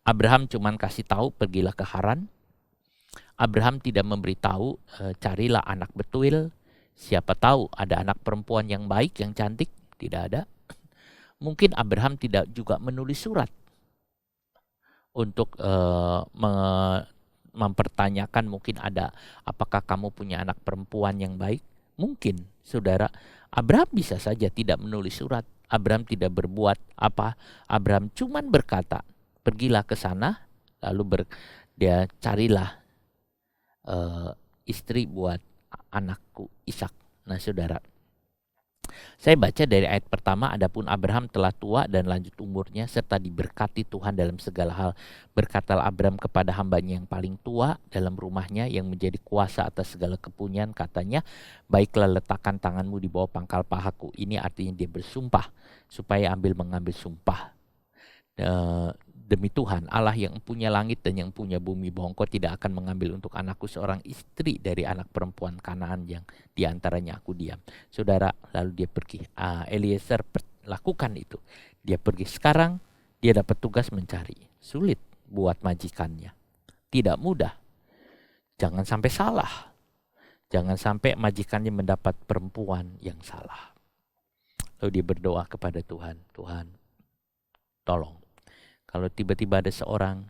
Abraham cuma kasih tahu pergilah ke Haran. Abraham tidak memberitahu carilah anak betuil. Siapa tahu ada anak perempuan yang baik, yang cantik. Tidak ada. Mungkin Abraham tidak juga menulis surat untuk mempertanyakan mungkin ada apakah kamu punya anak perempuan yang baik. Mungkin saudara, Abraham bisa saja tidak menulis surat. Abraham tidak berbuat apa. Abraham cuman berkata, pergilah ke sana, lalu dia carilah istri buat anakku Ishak. Nah saudara, saya baca dari ayat pertama, adapun Abraham telah tua dan lanjut umurnya serta diberkati Tuhan dalam segala hal. Berkatalah Abraham kepada hambanya yang paling tua dalam rumahnya yang menjadi kuasa atas segala kepunyaan, katanya, baiklah letakkan tanganmu di bawah pangkal pahaku. Ini artinya dia bersumpah supaya mengambil sumpah. Demi Tuhan Allah yang punya langit dan yang punya bumi, bahwa Engkau tidak akan mengambil untuk anakku seorang istri dari anak perempuan Kanaan yang diantaranya aku diam. Saudara, lalu dia pergi. Eliezer lakukan itu. Dia pergi. Sekarang dia dapat tugas mencari. Sulit buat majikannya. Tidak mudah. Jangan sampai salah. Jangan sampai majikannya mendapat perempuan yang salah. Lalu dia berdoa kepada Tuhan. Tuhan, tolong. Kalau tiba-tiba ada seorang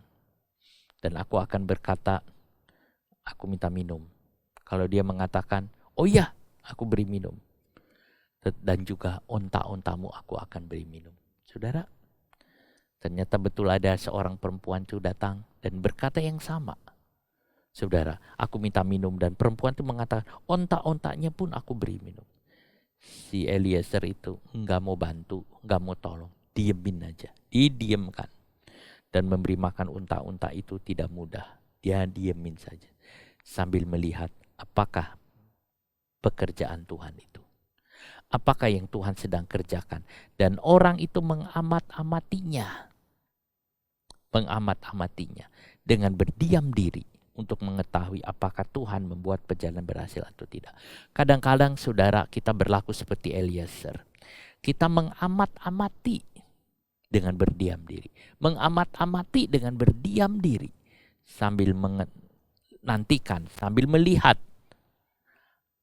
dan aku akan berkata, aku minta minum. Kalau dia mengatakan, oh iya, aku beri minum. Dan juga onta-ontamu aku akan beri minum. Saudara, ternyata betul ada seorang perempuan itu datang dan berkata yang sama. Saudara, aku minta minum dan perempuan itu mengatakan, onta-ontanya pun aku beri minum. Si Eliezer itu enggak mau bantu, enggak mau tolong. Diemin aja, didiamkan. Dan memberi makan unta-unta itu tidak mudah. Dia diemin saja sambil melihat apakah pekerjaan Tuhan itu. Apakah yang Tuhan sedang kerjakan. Dan orang itu mengamat-amatinya dengan berdiam diri untuk mengetahui apakah Tuhan membuat perjalanan berhasil atau tidak. Kadang-kadang saudara kita berlaku seperti Eliezer. Kita mengamat-amati dengan berdiam diri. Mengamat-amati dengan berdiam diri. Sambil menantikan, sambil melihat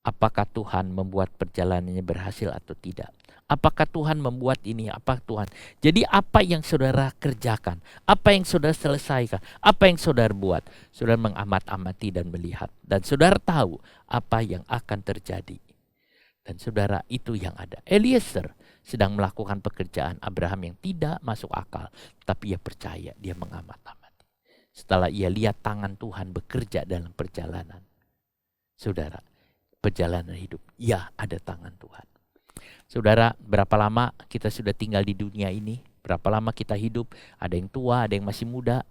apakah Tuhan membuat perjalanannya berhasil atau tidak. Apakah Tuhan membuat ini, apa Tuhan. Jadi apa yang saudara kerjakan, apa yang saudara selesaikan, apa yang saudara buat. Saudara mengamat-amati dan melihat. Dan saudara tahu apa yang akan terjadi. Dan saudara, itu yang ada. Eliezer sedang melakukan pekerjaan Abraham yang tidak masuk akal. Tapi ia percaya, dia mengamat-amati. Setelah ia lihat tangan Tuhan bekerja dalam perjalanan. Saudara, perjalanan hidup, ya ada tangan Tuhan. Saudara, berapa lama kita sudah tinggal di dunia ini? Berapa lama kita hidup? Ada yang tua, ada yang masih muda.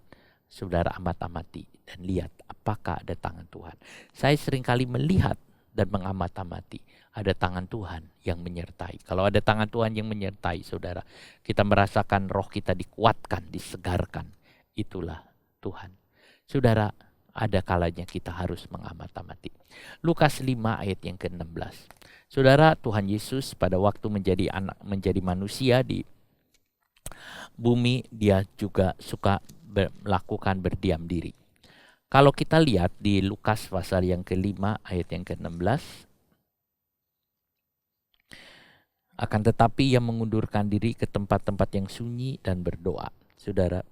Saudara amat-amati dan lihat apakah ada tangan Tuhan. Saya seringkali melihat dan mengamat-amati. Ada tangan Tuhan yang menyertai. Kalau ada tangan Tuhan yang menyertai, saudara, kita merasakan roh kita dikuatkan, disegarkan. Itulah Tuhan. Saudara, ada kalanya kita harus mengamat-amati. Lukas 5 ayat yang ke-16. Saudara, Tuhan Yesus pada waktu menjadi manusia di bumi, dia juga suka melakukan berdiam diri. Kalau kita lihat di Lukas pasal yang ke-5 ayat yang ke-16. Akan tetapi ia mengundurkan diri ke tempat-tempat yang sunyi dan berdoa. Saudara,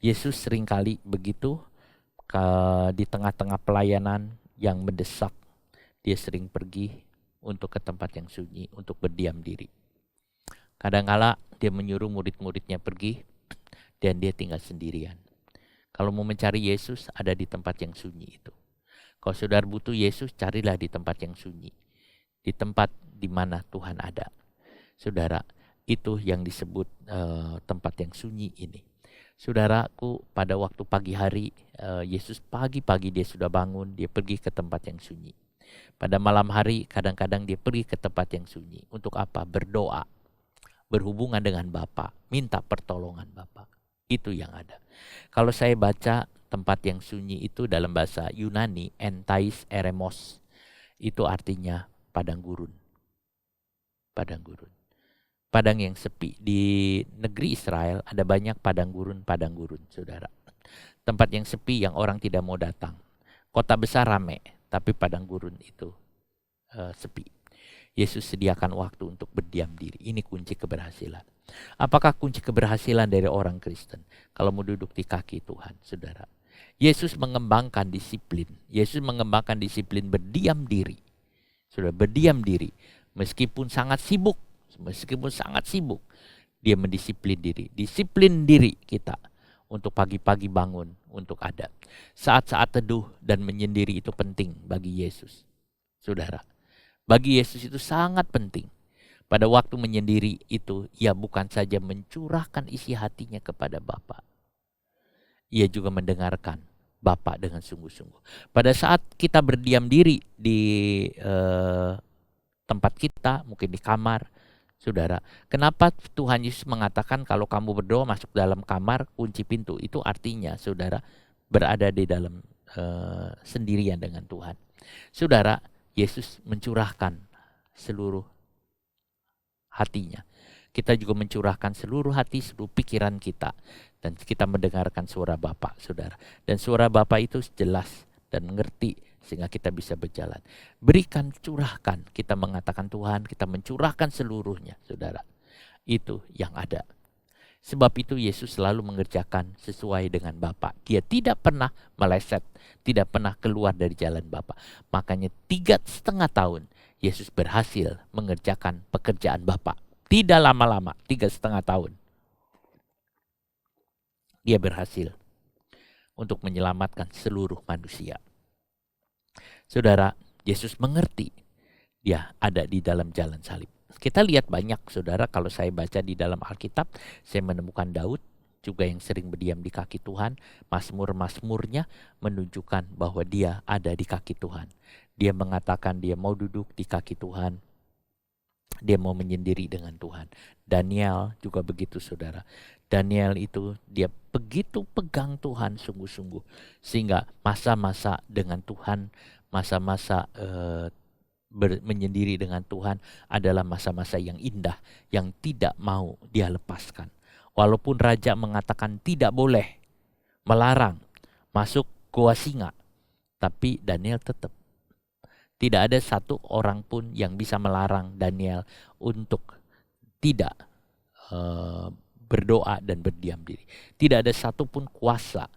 Yesus seringkali begitu di tengah-tengah pelayanan yang mendesak. Dia sering pergi untuk ke tempat yang sunyi, untuk berdiam diri. Kadang-kala dia menyuruh murid-muridnya pergi dan dia tinggal sendirian. Kalau mau mencari Yesus, ada di tempat yang sunyi itu. Kalau saudara butuh Yesus, carilah di tempat yang sunyi. Di tempat di mana Tuhan ada. Saudara, itu yang disebut tempat yang sunyi ini. Saudaraku, pada waktu pagi hari, Yesus pagi-pagi dia sudah bangun, dia pergi ke tempat yang sunyi. Pada malam hari, kadang-kadang dia pergi ke tempat yang sunyi. Untuk apa? Berdoa, berhubungan dengan Bapa, minta pertolongan Bapa. Itu yang ada. Kalau saya baca tempat yang sunyi itu dalam bahasa Yunani, entais eremos, itu artinya padang gurun. Padang gurun. Padang yang sepi. Di negeri Israel ada banyak padang gurun, saudara. Tempat yang sepi yang orang tidak mau datang. Kota besar rame, tapi padang gurun itu sepi. Yesus sediakan waktu untuk berdiam diri. Ini kunci keberhasilan. Apakah kunci keberhasilan dari orang Kristen? Kalau mau duduk di kaki Tuhan, saudara. Yesus mengembangkan disiplin. Yesus mengembangkan disiplin berdiam diri. Sudah berdiam diri. Meskipun sangat sibuk, dia mendisiplin diri. Disiplin diri kita untuk pagi-pagi bangun, untuk ada. Saat-saat teduh dan menyendiri itu penting bagi Yesus. Saudara, bagi Yesus itu sangat penting. Pada waktu menyendiri itu, ia bukan saja mencurahkan isi hatinya kepada Bapa. Ia juga mendengarkan Bapa dengan sungguh-sungguh. Pada saat kita berdiam diri di tempat kita, mungkin di kamar, saudara, kenapa Tuhan Yesus mengatakan kalau kamu berdoa masuk dalam kamar, kunci pintu? Itu artinya saudara berada di dalam sendirian dengan Tuhan. Saudara, Yesus mencurahkan seluruh hatinya. Kita juga mencurahkan seluruh hati, seluruh pikiran kita. Dan kita mendengarkan suara Bapa, saudara. Dan suara Bapa itu jelas dan mengerti sehingga kita bisa berjalan. Berikan, curahkan. Kita mengatakan Tuhan, kita mencurahkan seluruhnya, saudara. Itu yang ada. Sebab itu Yesus selalu mengerjakan sesuai dengan Bapa. Dia tidak pernah meleset, tidak pernah keluar dari jalan Bapa. Makanya 3,5 tahun Yesus berhasil mengerjakan pekerjaan Bapa. Tidak lama-lama, 3,5 tahun. Dia berhasil untuk menyelamatkan seluruh manusia. Saudara, Yesus mengerti dia ada di dalam jalan salib. Kita lihat banyak, saudara, kalau saya baca di dalam Alkitab, saya menemukan Daud juga yang sering berdiam di kaki Tuhan. Mazmur-mazmurnya menunjukkan bahwa dia ada di kaki Tuhan. Dia mengatakan dia mau duduk di kaki Tuhan. Dia mau menyendiri dengan Tuhan. Daniel juga begitu, saudara. Daniel itu dia begitu pegang Tuhan sungguh-sungguh. Sehingga masa-masa dengan Tuhan, masa-masa menyendiri dengan Tuhan adalah masa-masa yang indah, yang tidak mau dia lepaskan. Walaupun raja mengatakan tidak boleh, melarang masuk gua singa, tapi Daniel tetap. Tidak ada satu orang pun yang bisa melarang Daniel untuk tidak berdoa dan berdiam diri. Tidak ada satupun kuasa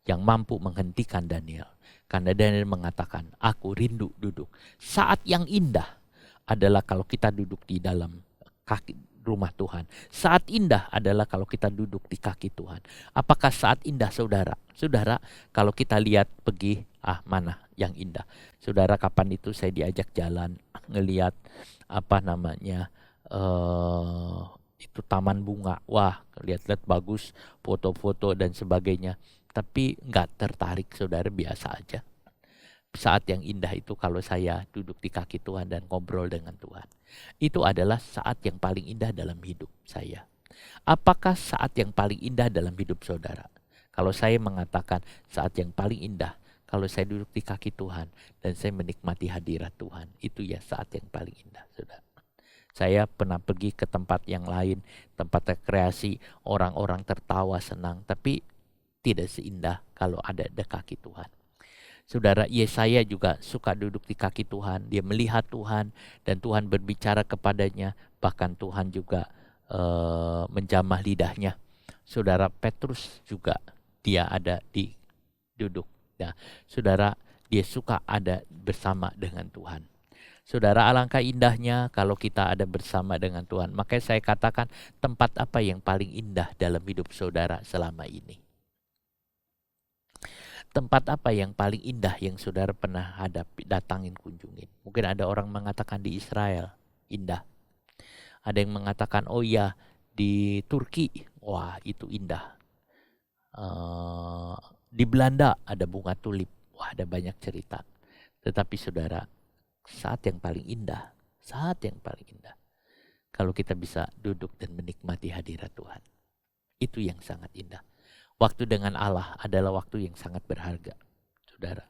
yang mampu menghentikan Daniel. Karena Daniel mengatakan, aku rindu duduk. Saat yang indah adalah kalau kita duduk di dalam kaki rumah Tuhan. Saat indah adalah kalau kita duduk di kaki Tuhan. Apakah saat indah, saudara? Saudara, kalau kita lihat pergi, mana yang indah? Saudara, kapan itu saya diajak jalan, ngelihat itu taman bunga. Wah, lihat-lihat bagus, foto-foto dan sebagainya. Tapi nggak tertarik, saudara, biasa aja. Saat yang indah itu kalau saya duduk di kaki Tuhan dan ngobrol dengan Tuhan. Itu adalah saat yang paling indah dalam hidup saya. Apakah saat yang paling indah dalam hidup saudara? Kalau saya mengatakan saat yang paling indah, kalau saya duduk di kaki Tuhan dan saya menikmati hadirat Tuhan, itu ya saat yang paling indah, saudara. Saya pernah pergi ke tempat yang lain, tempat rekreasi, orang-orang tertawa senang, tapi tidak seindah kalau ada di kaki Tuhan. Saudara, Yesaya juga suka duduk di kaki Tuhan. Dia melihat Tuhan dan Tuhan berbicara kepadanya. Bahkan Tuhan juga menjamah lidahnya. Saudara, Petrus juga dia ada di duduk. Nah, saudara, dia suka ada bersama dengan Tuhan. Saudara, alangkah indahnya kalau kita ada bersama dengan Tuhan. Makanya saya katakan, tempat apa yang paling indah dalam hidup saudara selama ini? Tempat apa yang paling indah yang saudara pernah datangin, kunjungin? Mungkin ada orang mengatakan di Israel, indah. Ada yang mengatakan, oh ya, di Turki, wah itu indah. Di Belanda ada bunga tulip, wah ada banyak cerita. Tetapi saudara, saat yang paling indah, kalau kita bisa duduk dan menikmati hadirat Tuhan. Itu yang sangat indah. Waktu dengan Allah adalah waktu yang sangat berharga, saudara.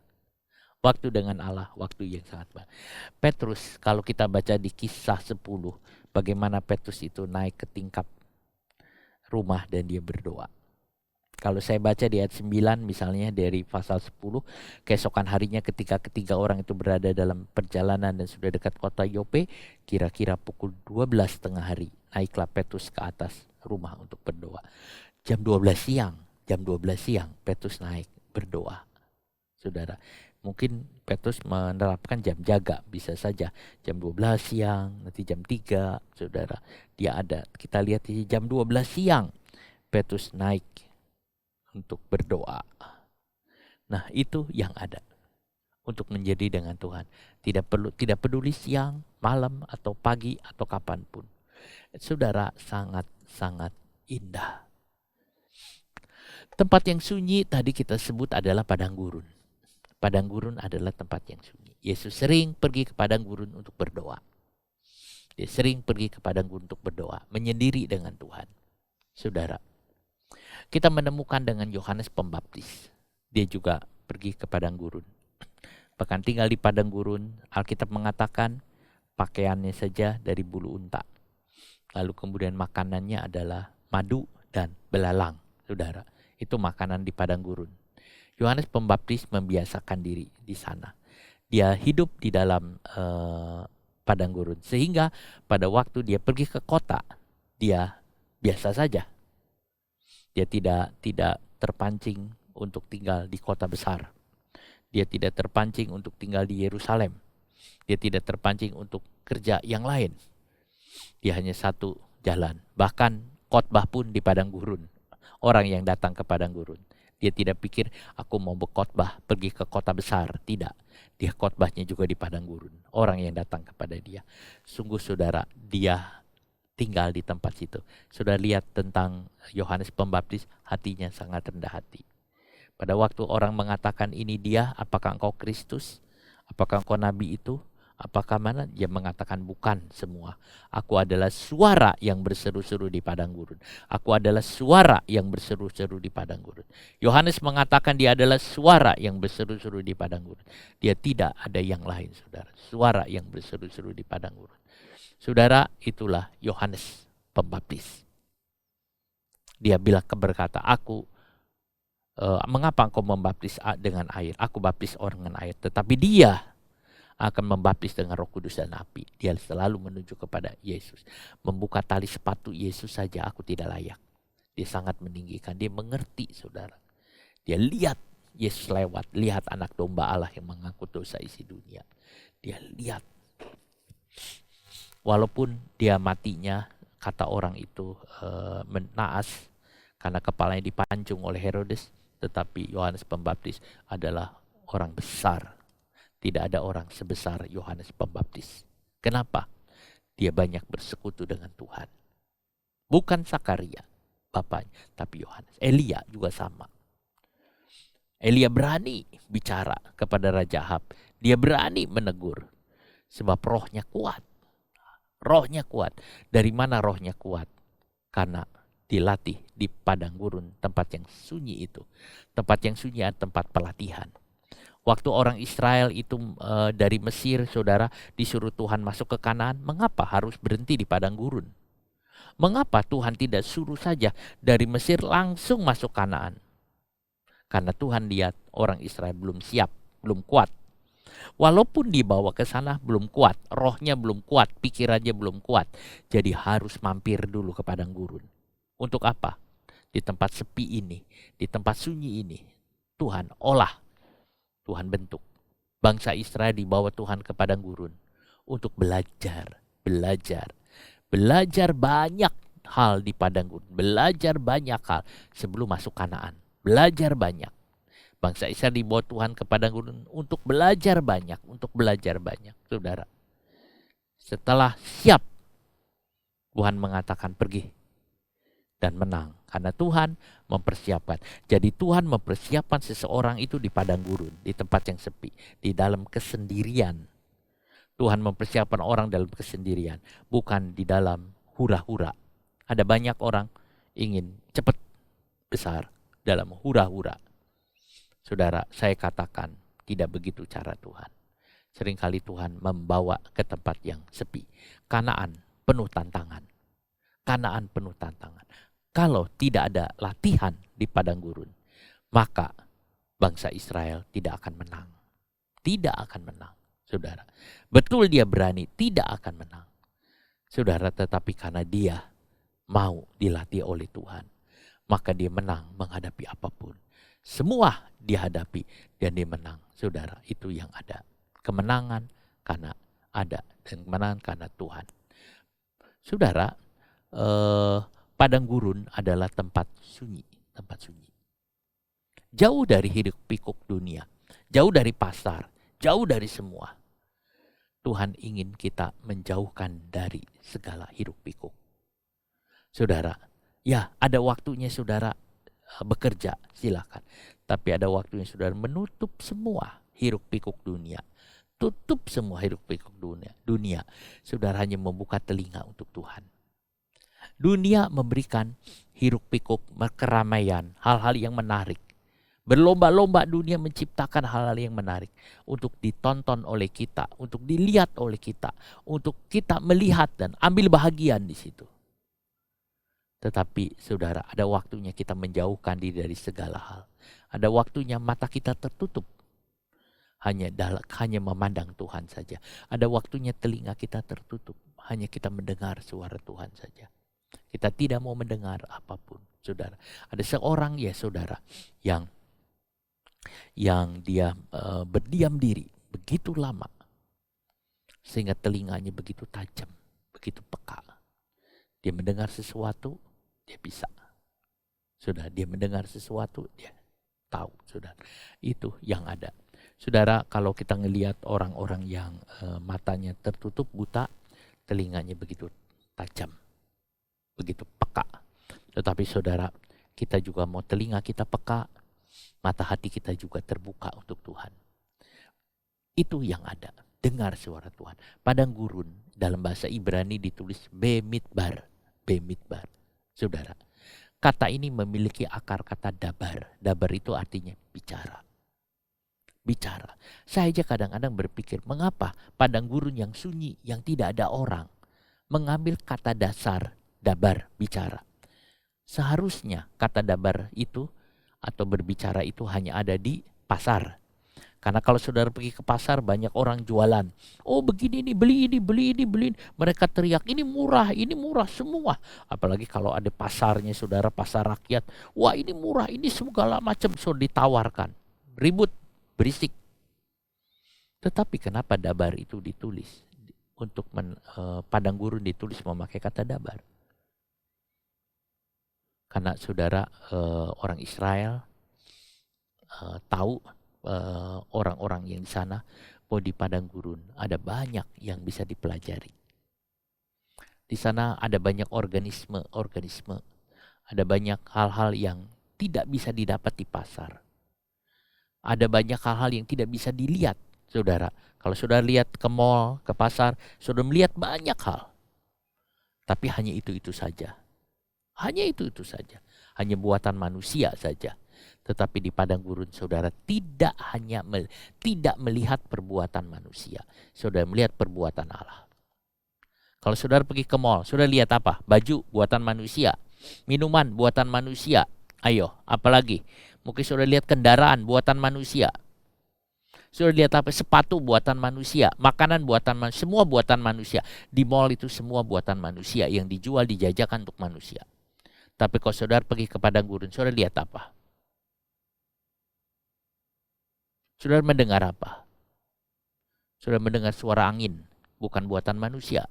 Waktu dengan Allah, waktu yang sangat berharga. Petrus, kalau kita baca di Kisah 10, bagaimana Petrus itu naik ke tingkap rumah dan dia berdoa. Kalau saya baca di ayat 9 misalnya dari pasal 10, keesokan harinya ketika ketiga orang itu berada dalam perjalanan dan sudah dekat kota Yope, kira-kira pukul 12 tengah hari, naiklah Petrus ke atas rumah untuk berdoa. Jam 12 siang Petrus naik berdoa. Saudara, mungkin Petrus menerapkan jam jaga, bisa saja jam 12 siang, nanti jam 3, saudara. Dia ada, kita lihat di jam 12 siang Petrus naik untuk berdoa. Nah, itu yang ada untuk menjadi dengan Tuhan. Tidak peduli siang, malam atau pagi atau kapanpun. Saudara, sangat-sangat indah. Tempat yang sunyi tadi kita sebut adalah padang gurun. Padang gurun adalah tempat yang sunyi. Yesus sering pergi ke padang gurun untuk berdoa. Dia sering pergi ke padang gurun untuk berdoa, menyendiri dengan Tuhan. Saudara, kita menemukan dengan Yohanes Pembaptis. Dia juga pergi ke padang gurun. Bahkan tinggal di padang gurun, Alkitab mengatakan pakaiannya saja dari bulu unta. Lalu kemudian makanannya adalah madu dan belalang, saudara. Itu makanan di padang gurun. Yohanes Pembaptis membiasakan diri di sana. Dia hidup di dalam padang gurun. Sehingga pada waktu dia pergi ke kota, dia biasa saja. Dia tidak terpancing untuk tinggal di kota besar. Dia tidak terpancing untuk tinggal di Yerusalem. Dia tidak terpancing untuk kerja yang lain. Dia hanya satu jalan. Bahkan khotbah pun di padang gurun. Orang yang datang ke padang gurun, dia tidak pikir aku mau berkhotbah pergi ke kota besar. Tidak, dia khotbahnya juga di padang gurun. Orang yang datang kepada dia, sungguh saudara, dia tinggal di tempat situ. Sudah lihat tentang Yohanes Pembaptis, hatinya sangat rendah hati. Pada waktu orang mengatakan ini dia, apakah engkau Kristus? Apakah engkau nabi itu? Apakah mana? Dia mengatakan bukan semua. Aku adalah suara yang berseru-seru di padang gurun. Aku adalah suara yang berseru-seru di padang gurun. Yohanes mengatakan dia adalah suara yang berseru-seru di padang gurun. Dia tidak ada yang lain, saudara. Suara yang berseru-seru di padang gurun. Saudara, itulah Yohanes Pembaptis. Dia bilang berkata, mengapa engkau membaptis dengan air? Aku baptis orang dengan air. Tetapi dia akan membaptis dengan Roh Kudus dan api. Dia selalu menuju kepada Yesus. Membuka tali sepatu Yesus saja aku tidak layak. Dia sangat meninggikan. Dia mengerti, saudara. Dia lihat Yesus lewat. Lihat anak domba Allah yang mengangkut dosa isi dunia. Dia lihat. Walaupun dia matinya, kata orang itu naas. Karena kepalanya dipancung oleh Herodes. Tetapi Yohanes Pembaptis adalah orang besar. Tidak ada orang sebesar Yohanes Pembaptis. Kenapa? Dia banyak bersekutu dengan Tuhan. Bukan Sakaria, bapaknya, tapi Yohanes. Elia juga sama. Elia berani bicara kepada Raja Ahab. Dia berani menegur. Sebab rohnya kuat. Rohnya kuat. Dari mana rohnya kuat? Karena dilatih di padang gurun, tempat yang sunyi itu. Tempat yang sunyi adalah tempat pelatihan. Waktu orang Israel itu dari Mesir, saudara, disuruh Tuhan masuk ke Kanaan, mengapa harus berhenti di padang gurun? Mengapa Tuhan tidak suruh saja dari Mesir langsung masuk Kanaan? Karena Tuhan lihat orang Israel belum siap, belum kuat. Walaupun dibawa ke sana belum kuat, rohnya belum kuat, pikirannya belum kuat. Jadi harus mampir dulu ke padang gurun. Untuk apa? Di tempat sepi ini, di tempat sunyi ini, Tuhan olah. Tuhan bentuk. Bangsa Israel dibawa Tuhan ke padang gurun untuk belajar banyak hal di padang gurun, belajar banyak hal sebelum masuk Kanaan. Belajar banyak. Bangsa Israel dibawa Tuhan ke padang gurun untuk belajar banyak, saudara. Setelah siap, Tuhan mengatakan pergi dan menang. Karena Tuhan mempersiapkan. Jadi Tuhan mempersiapkan seseorang itu di padang gurun, di tempat yang sepi, di dalam kesendirian. Tuhan mempersiapkan orang dalam kesendirian, bukan di dalam hura-hura. Ada banyak orang ingin cepat besar dalam hura-hura. Saudara, saya katakan tidak begitu cara Tuhan. Seringkali Tuhan membawa ke tempat yang sepi. Kanaan penuh tantangan. Kalau tidak ada latihan di padang gurun, maka bangsa Israel tidak akan menang. Tidak akan menang, saudara. Betul dia berani, tidak akan menang. Saudara, tetapi karena dia mau dilatih oleh Tuhan, maka dia menang menghadapi apapun. Semua dihadapi dan dia menang, saudara. Itu yang ada. Kemenangan karena ada dan kemenangan karena Tuhan. Saudara, padang gurun adalah tempat sunyi. Jauh dari hiruk pikuk dunia, jauh dari pasar, jauh dari semua. Tuhan ingin kita menjauhkan dari segala hiruk pikuk. Saudara, ya ada waktunya saudara bekerja, silakan. Tapi ada waktunya saudara menutup semua hiruk pikuk dunia. Tutup semua hiruk pikuk dunia. Saudara hanya membuka telinga untuk Tuhan. Dunia memberikan hiruk pikuk, keramaian, hal-hal yang menarik. Berlomba-lomba dunia menciptakan hal-hal yang menarik untuk ditonton oleh kita, untuk dilihat oleh kita, untuk kita melihat dan ambil bahagian di situ. Tetapi saudara, ada waktunya kita menjauhkan diri dari segala hal. Ada waktunya mata kita tertutup. Hanya memandang Tuhan saja. Ada waktunya telinga kita tertutup. Hanya kita mendengar suara Tuhan saja. Kita tidak mau mendengar apapun, saudara. Ada seorang saudara yang dia berdiam diri begitu lama sehingga telinganya begitu tajam, begitu peka. Dia mendengar sesuatu, dia bisa. Sudah, dia mendengar sesuatu, dia tahu, saudara. Itu yang ada. Saudara, kalau kita ngelihat orang-orang yang matanya tertutup buta, telinganya begitu tajam, begitu peka. Tetapi saudara, kita juga mau telinga kita peka, mata hati kita juga terbuka untuk Tuhan. Itu yang ada. Dengar suara Tuhan. Padang gurun dalam bahasa Ibrani ditulis Bemidbar. Bemidbar. Saudara, kata ini memiliki akar kata dabar. Dabar itu artinya bicara. Bicara. Saya aja kadang-kadang berpikir, mengapa padang gurun yang sunyi, yang tidak ada orang, mengambil kata dasar dabar, bicara. Seharusnya kata dabar itu atau berbicara itu hanya ada di pasar. Karena kalau saudara pergi ke pasar, banyak orang jualan. Oh begini nih, beli ini, beli ini, beli ini. Mereka teriak, ini murah semua. Apalagi kalau ada pasarnya saudara, pasar rakyat. Wah ini murah, ini segala macam sudah ditawarkan. Ribut, berisik. Tetapi kenapa dabar itu ditulis? Untuk padang gurun ditulis memakai kata dabar. Karena saudara orang Israel tahu orang-orang yang di sana bahwa di padang gurun ada banyak yang bisa dipelajari. Di sana ada banyak organisme, ada banyak hal-hal yang tidak bisa didapat di pasar. Ada banyak hal-hal yang tidak bisa dilihat, saudara. Kalau saudara lihat ke mall, ke pasar, saudara melihat banyak hal. Tapi hanya itu-itu saja. Hanya itu-itu saja. Hanya buatan manusia saja. Tetapi di padang gurun saudara tidak melihat perbuatan manusia. Saudara melihat perbuatan Allah. Kalau saudara pergi ke mall, saudara lihat apa? Baju buatan manusia. Minuman buatan manusia. Ayo, apalagi? Mungkin saudara lihat kendaraan buatan manusia. Saudara lihat apa? Sepatu buatan manusia. Makanan buatan manusia. Semua buatan manusia. Di mall itu semua buatan manusia yang dijual, dijajakan untuk manusia. Tapi kalau saudara pergi ke padang gurun, saudara lihat apa? Saudara mendengar apa? Saudara mendengar suara angin, bukan buatan manusia.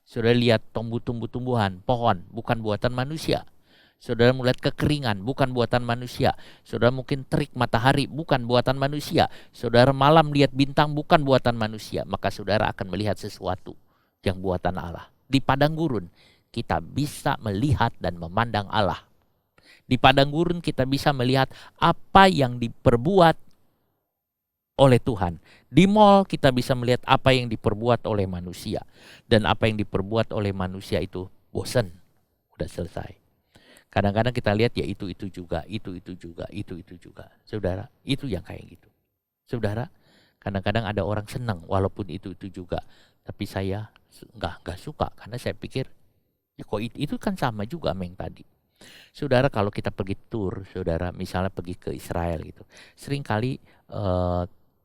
Saudara lihat tumbuhan, pohon, bukan buatan manusia. Saudara melihat kekeringan, bukan buatan manusia. Saudara mungkin terik matahari, bukan buatan manusia. Saudara malam lihat bintang, bukan buatan manusia. Maka saudara akan melihat sesuatu yang buatan Allah. Di padang gurun, kita bisa melihat dan memandang Allah. Di padang gurun kita bisa melihat apa yang diperbuat oleh Tuhan. Di mall kita bisa melihat apa yang diperbuat oleh manusia. Dan apa yang diperbuat oleh manusia itu bosan. Udah selesai. Kadang-kadang kita lihat ya itu juga, itu juga, itu juga. Saudara, itu yang kayak gitu. Saudara, kadang-kadang ada orang senang walaupun itu juga. Tapi saya nggak suka karena saya pikir ya kok itu kan sama juga sama yang tadi. Saudara, kalau kita pergi tour, saudara misalnya pergi ke Israel gitu. Seringkali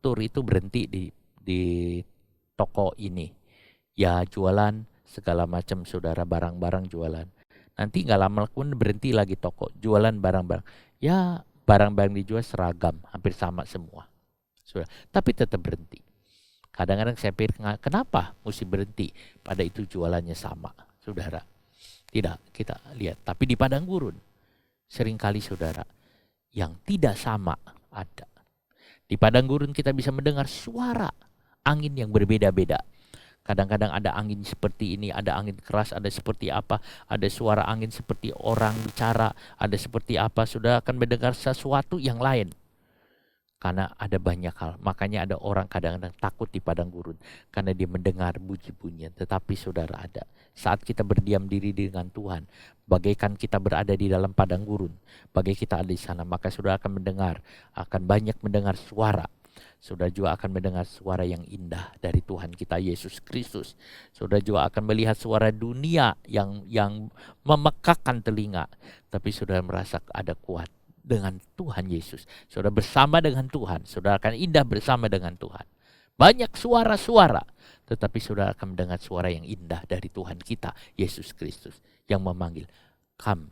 tour itu berhenti di toko ini. Ya jualan segala macam saudara, barang-barang jualan. Nanti nggak lama pun berhenti lagi toko, jualan barang-barang. Ya barang-barang dijual seragam, hampir sama semua. Saudara, tapi tetap berhenti. Kadang-kadang saya pikir kenapa mesti berhenti pada itu jualannya sama, saudara. Tidak, kita lihat. Tapi di padang gurun, seringkali saudara, yang tidak sama ada. Di padang gurun kita bisa mendengar suara angin yang berbeda-beda. Kadang-kadang ada angin seperti ini, ada angin keras, ada seperti apa, ada suara angin seperti orang bicara, ada seperti apa, sudah akan mendengar sesuatu yang lain. Karena ada banyak hal, makanya ada orang kadang-kadang takut di padang gurun, karena dia mendengar bunyi-bunyian. Tetapi saudara ada, saat kita berdiam diri dengan Tuhan, bagaikan kita berada di dalam padang gurun, bagai kita ada di sana, maka saudara akan mendengar, akan banyak mendengar suara. Saudara juga akan mendengar suara yang indah dari Tuhan kita Yesus Kristus. Saudara juga akan melihat suara dunia yang memekakkan telinga. Tapi saudara merasa ada kuat dengan Tuhan Yesus. Saudara bersama dengan Tuhan. Saudara akan indah bersama dengan Tuhan. Banyak suara-suara. Tetapi saudara akan mendengar suara yang indah dari Tuhan kita Yesus Kristus. Yang memanggil, come,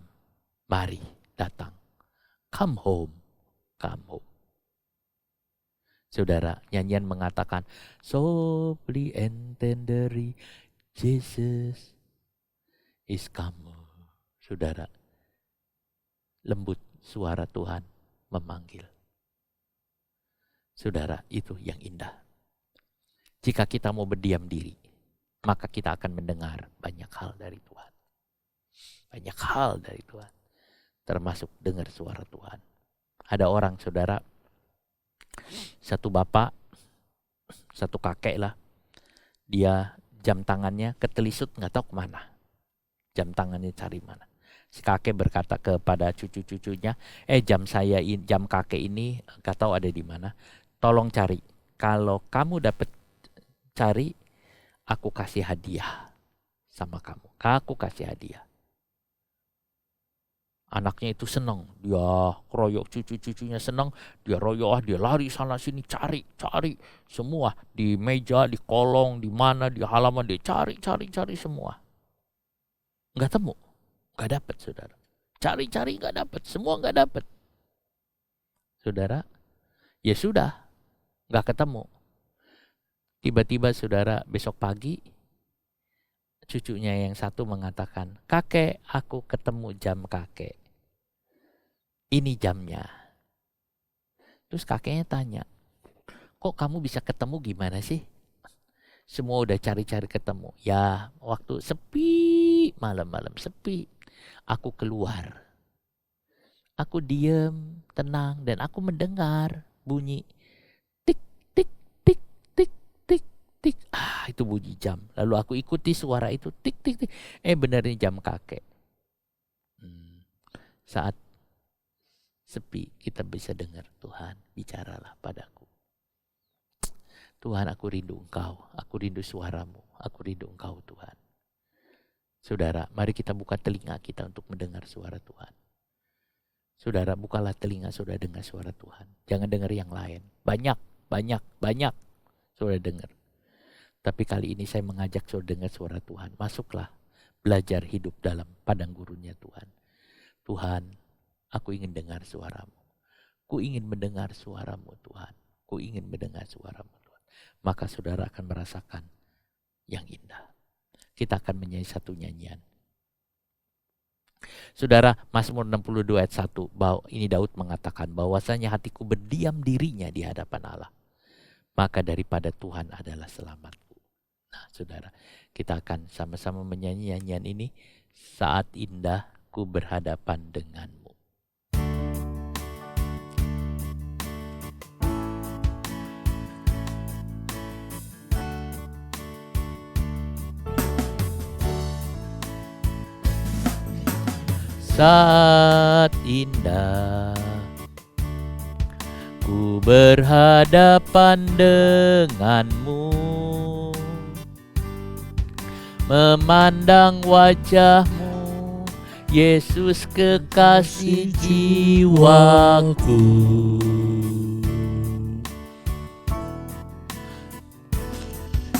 mari, datang. Come home, come home. Saudara, nyanyian mengatakan, softly and tenderly, Jesus is come. Saudara, lembut suara Tuhan memanggil. Saudara, itu yang indah. Jika kita mau berdiam diri, maka kita akan mendengar banyak hal dari Tuhan. Banyak hal dari Tuhan. Termasuk dengar suara Tuhan. Ada orang, saudara, satu bapak satu kakek lah. Dia jam tangannya ketelisut, nggak tahu kemana. Jam tangannya cari mana. Si kakek berkata kepada cucu-cucunya, jam kakek ini nggak tahu ada di mana. Tolong cari. Kalau kamu dapat cari, aku kasih hadiah sama kamu. Aku kasih hadiah. Anaknya itu senang, dia keroyok cucu-cucunya senang, dia royok, dia lari sana sini cari semua di meja, di kolong, di mana, di halaman, dia cari semua. Nggak temu, nggak dapat saudara. Cari nggak dapat, semua nggak dapat. Saudara, ya sudah, nggak ketemu. Tiba-tiba saudara besok pagi, cucunya yang satu mengatakan, kakek, aku ketemu jam kakek. Ini jamnya. Terus kakeknya tanya, kok kamu bisa ketemu gimana sih? Semua udah cari-cari ketemu. Ya, waktu sepi, malam-malam sepi. Aku keluar. Aku diem, tenang, dan aku mendengar bunyi tik, tik, tik, tik, tik, tik. Itu bunyi jam. Lalu aku ikuti suara itu, tik, tik, tik. Benar ini jam kakek. Saat sepi, kita bisa dengar, Tuhan, bicaralah padaku. Tuhan, aku rindu Engkau, aku rindu suaramu, aku rindu Engkau Tuhan. Saudara, mari kita buka telinga kita untuk mendengar suara Tuhan. Saudara, bukalah telinga saudara dengar suara Tuhan. Jangan dengar yang lain. Banyak saudara dengar. Tapi kali ini saya mengajak saudara dengar suara Tuhan. Masuklah, belajar hidup dalam padang gurunnya Tuhan. Tuhan, aku ingin dengar suaramu. Ku ingin mendengar suaramu Tuhan. Ku ingin mendengar suaramu Tuhan. Maka saudara akan merasakan yang indah. Kita akan menyanyi satu nyanyian. Saudara, Mazmur 62 ayat 1, ini Daud mengatakan bahwasanya hatiku berdiam dirinya di hadapan Allah. Maka daripada Tuhan adalah selamatku. Nah saudara, kita akan sama-sama menyanyi nyanyian ini. Saat indah ku berhadapan denganmu. Saat indah ku berhadapan denganmu, memandang wajahmu, Yesus kekasih jiwaku.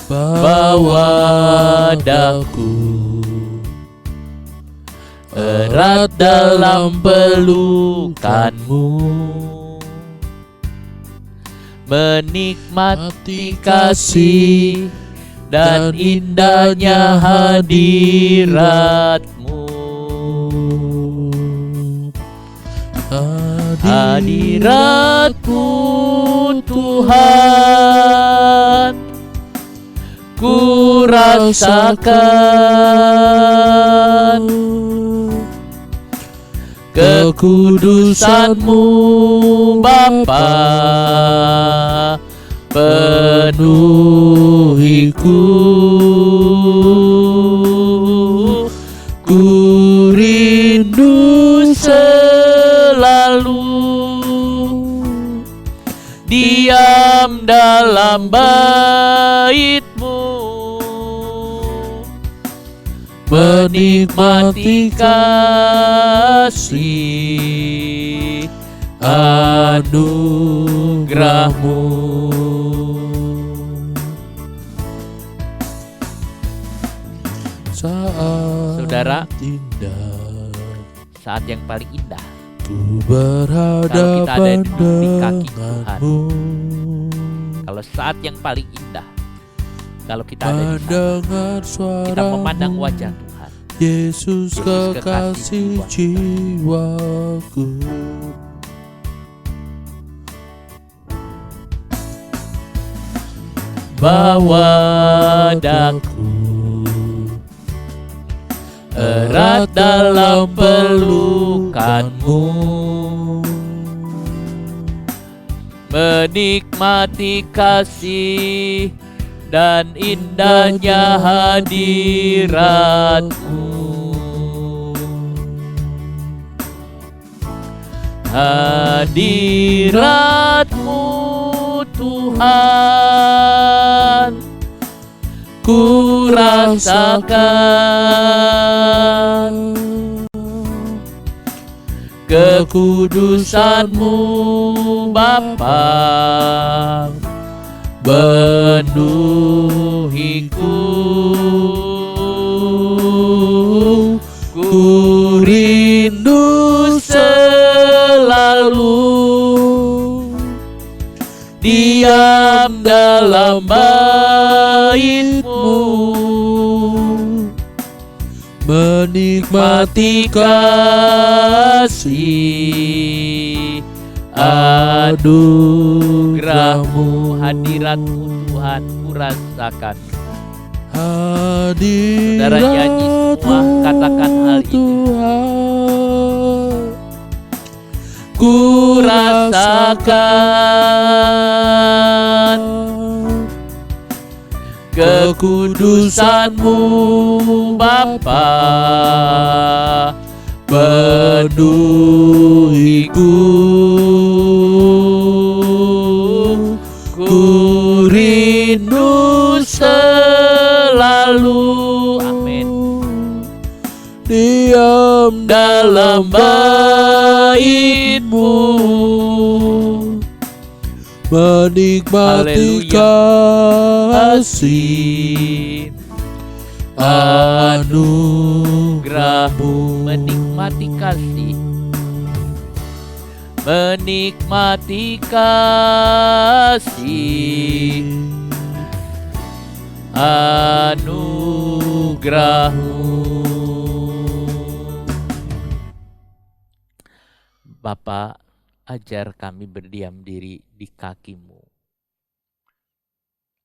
Bawa daku erat dalam pelukanmu, menikmati kasih dan indahnya hadiratmu. Hadiratmu Tuhan, ku rasakan kekudusanmu Bapa, penuhiku. Ku rindu selalu diam dalam bait-Mu, menikmati kasih anugerah-Mu. Saudara, saat yang paling indah ku berhadapan kalau kita ada di kaki Tuhan. denganmu. Kalau saat yang paling indah, kalau kita ada di Mendengar sana, kita memandang suaramu, wajah Tuhan. Yesus kekasih jiwaku. Bawa daku erat dalam pelukanmu, menikmati kasih dan indahnya hadirat-Mu. Hadirat-Mu Tuhan, ku rasakan kekudusan-Mu Bapa, penuhiku. Ku rindu selalu diam dalam bait-Mu, menikmati kasih anugerah-Mu. Hadirat-Mu Tuhan ku rasakan. Hadirat-Mu Saudara nyanyi semua, katakan hal ini. Tuhan, Ku rasakan kekudusan-Mu Bapa, penuhiku. Ku rindu selalu, amin, diam dalam bait-Mu, menikmati kasih anugerah-Mu. Menikmati kasih, menikmati kasih anugerah-Mu. Bapa, ajar kami berdiam diri di kaki-Mu.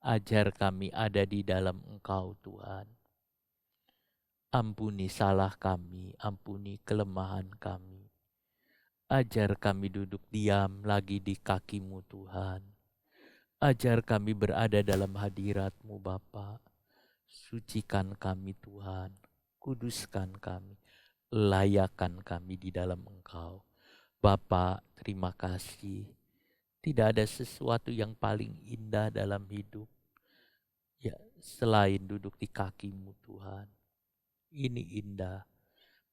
Ajar kami ada di dalam Engkau Tuhan. Ampuni salah kami, ampuni kelemahan kami. Ajar kami duduk diam lagi di kaki-Mu Tuhan. Ajar kami berada dalam hadirat-Mu Bapa. Sucikan kami Tuhan, kuduskan kami, layakkan kami di dalam Engkau. Bapa, terima kasih. Tidak ada sesuatu yang paling indah dalam hidup ya selain duduk di kaki-Mu Tuhan. Ini indah.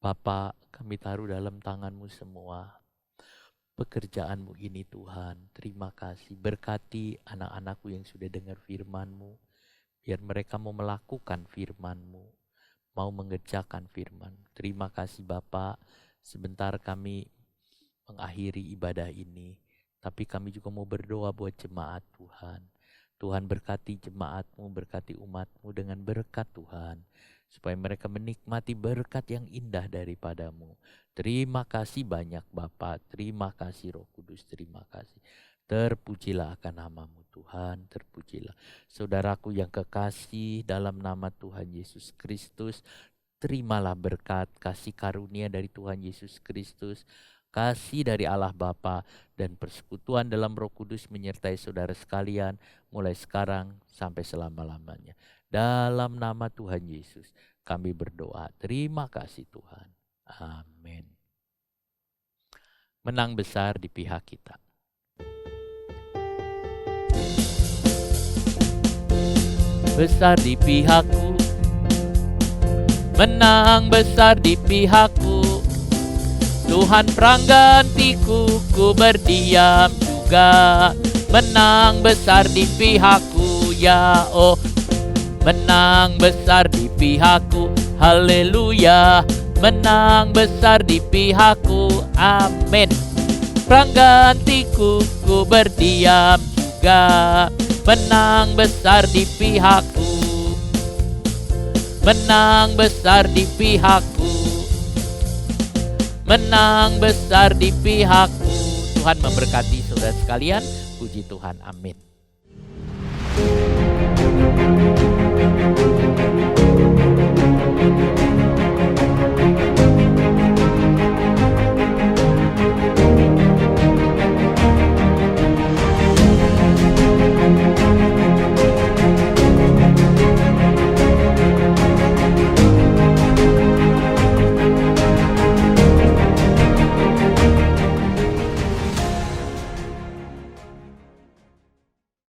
Bapa, kami taruh dalam tangan-Mu semua pekerjaan-Mu ini Tuhan. Terima kasih. Berkati anak-anak-Ku yang sudah dengar firman-Mu. Biar mereka mau melakukan firman-Mu, mau mengerjakan firman. Terima kasih Bapa. Sebentar kami mengakhiri ibadah ini, tapi kami juga mau berdoa buat jemaat Tuhan. Tuhan berkati jemaat-Mu, berkati umat-Mu dengan berkat Tuhan, supaya mereka menikmati berkat yang indah daripada-Mu. Terima kasih banyak Bapa, terima kasih Roh Kudus, terima kasih. Terpujilah akan nama-Mu Tuhan, terpujilah. Saudaraku yang kekasih, dalam nama Tuhan Yesus Kristus, terimalah berkat kasih karunia dari Tuhan Yesus Kristus, kasih dari Allah Bapa dan persekutuan dalam Roh Kudus menyertai saudara sekalian mulai sekarang sampai selama-lamanya. Dalam nama Tuhan Yesus kami berdoa. Terima kasih Tuhan. Amin. Menang besar di pihak kita. Besar di pihakku, menang besar di pihakku. Tuhan peranggantiku, ku berdiam juga. Menang besar di pihakku, ya oh. Menang besar di pihakku, haleluya. Menang besar di pihakku, amin. Peranggantiku, ku berdiam juga. Menang besar di pihakku, menang besar di pihakku, menang besar di pihakku. Tuhan memberkati saudara sekalian. Puji Tuhan, amin.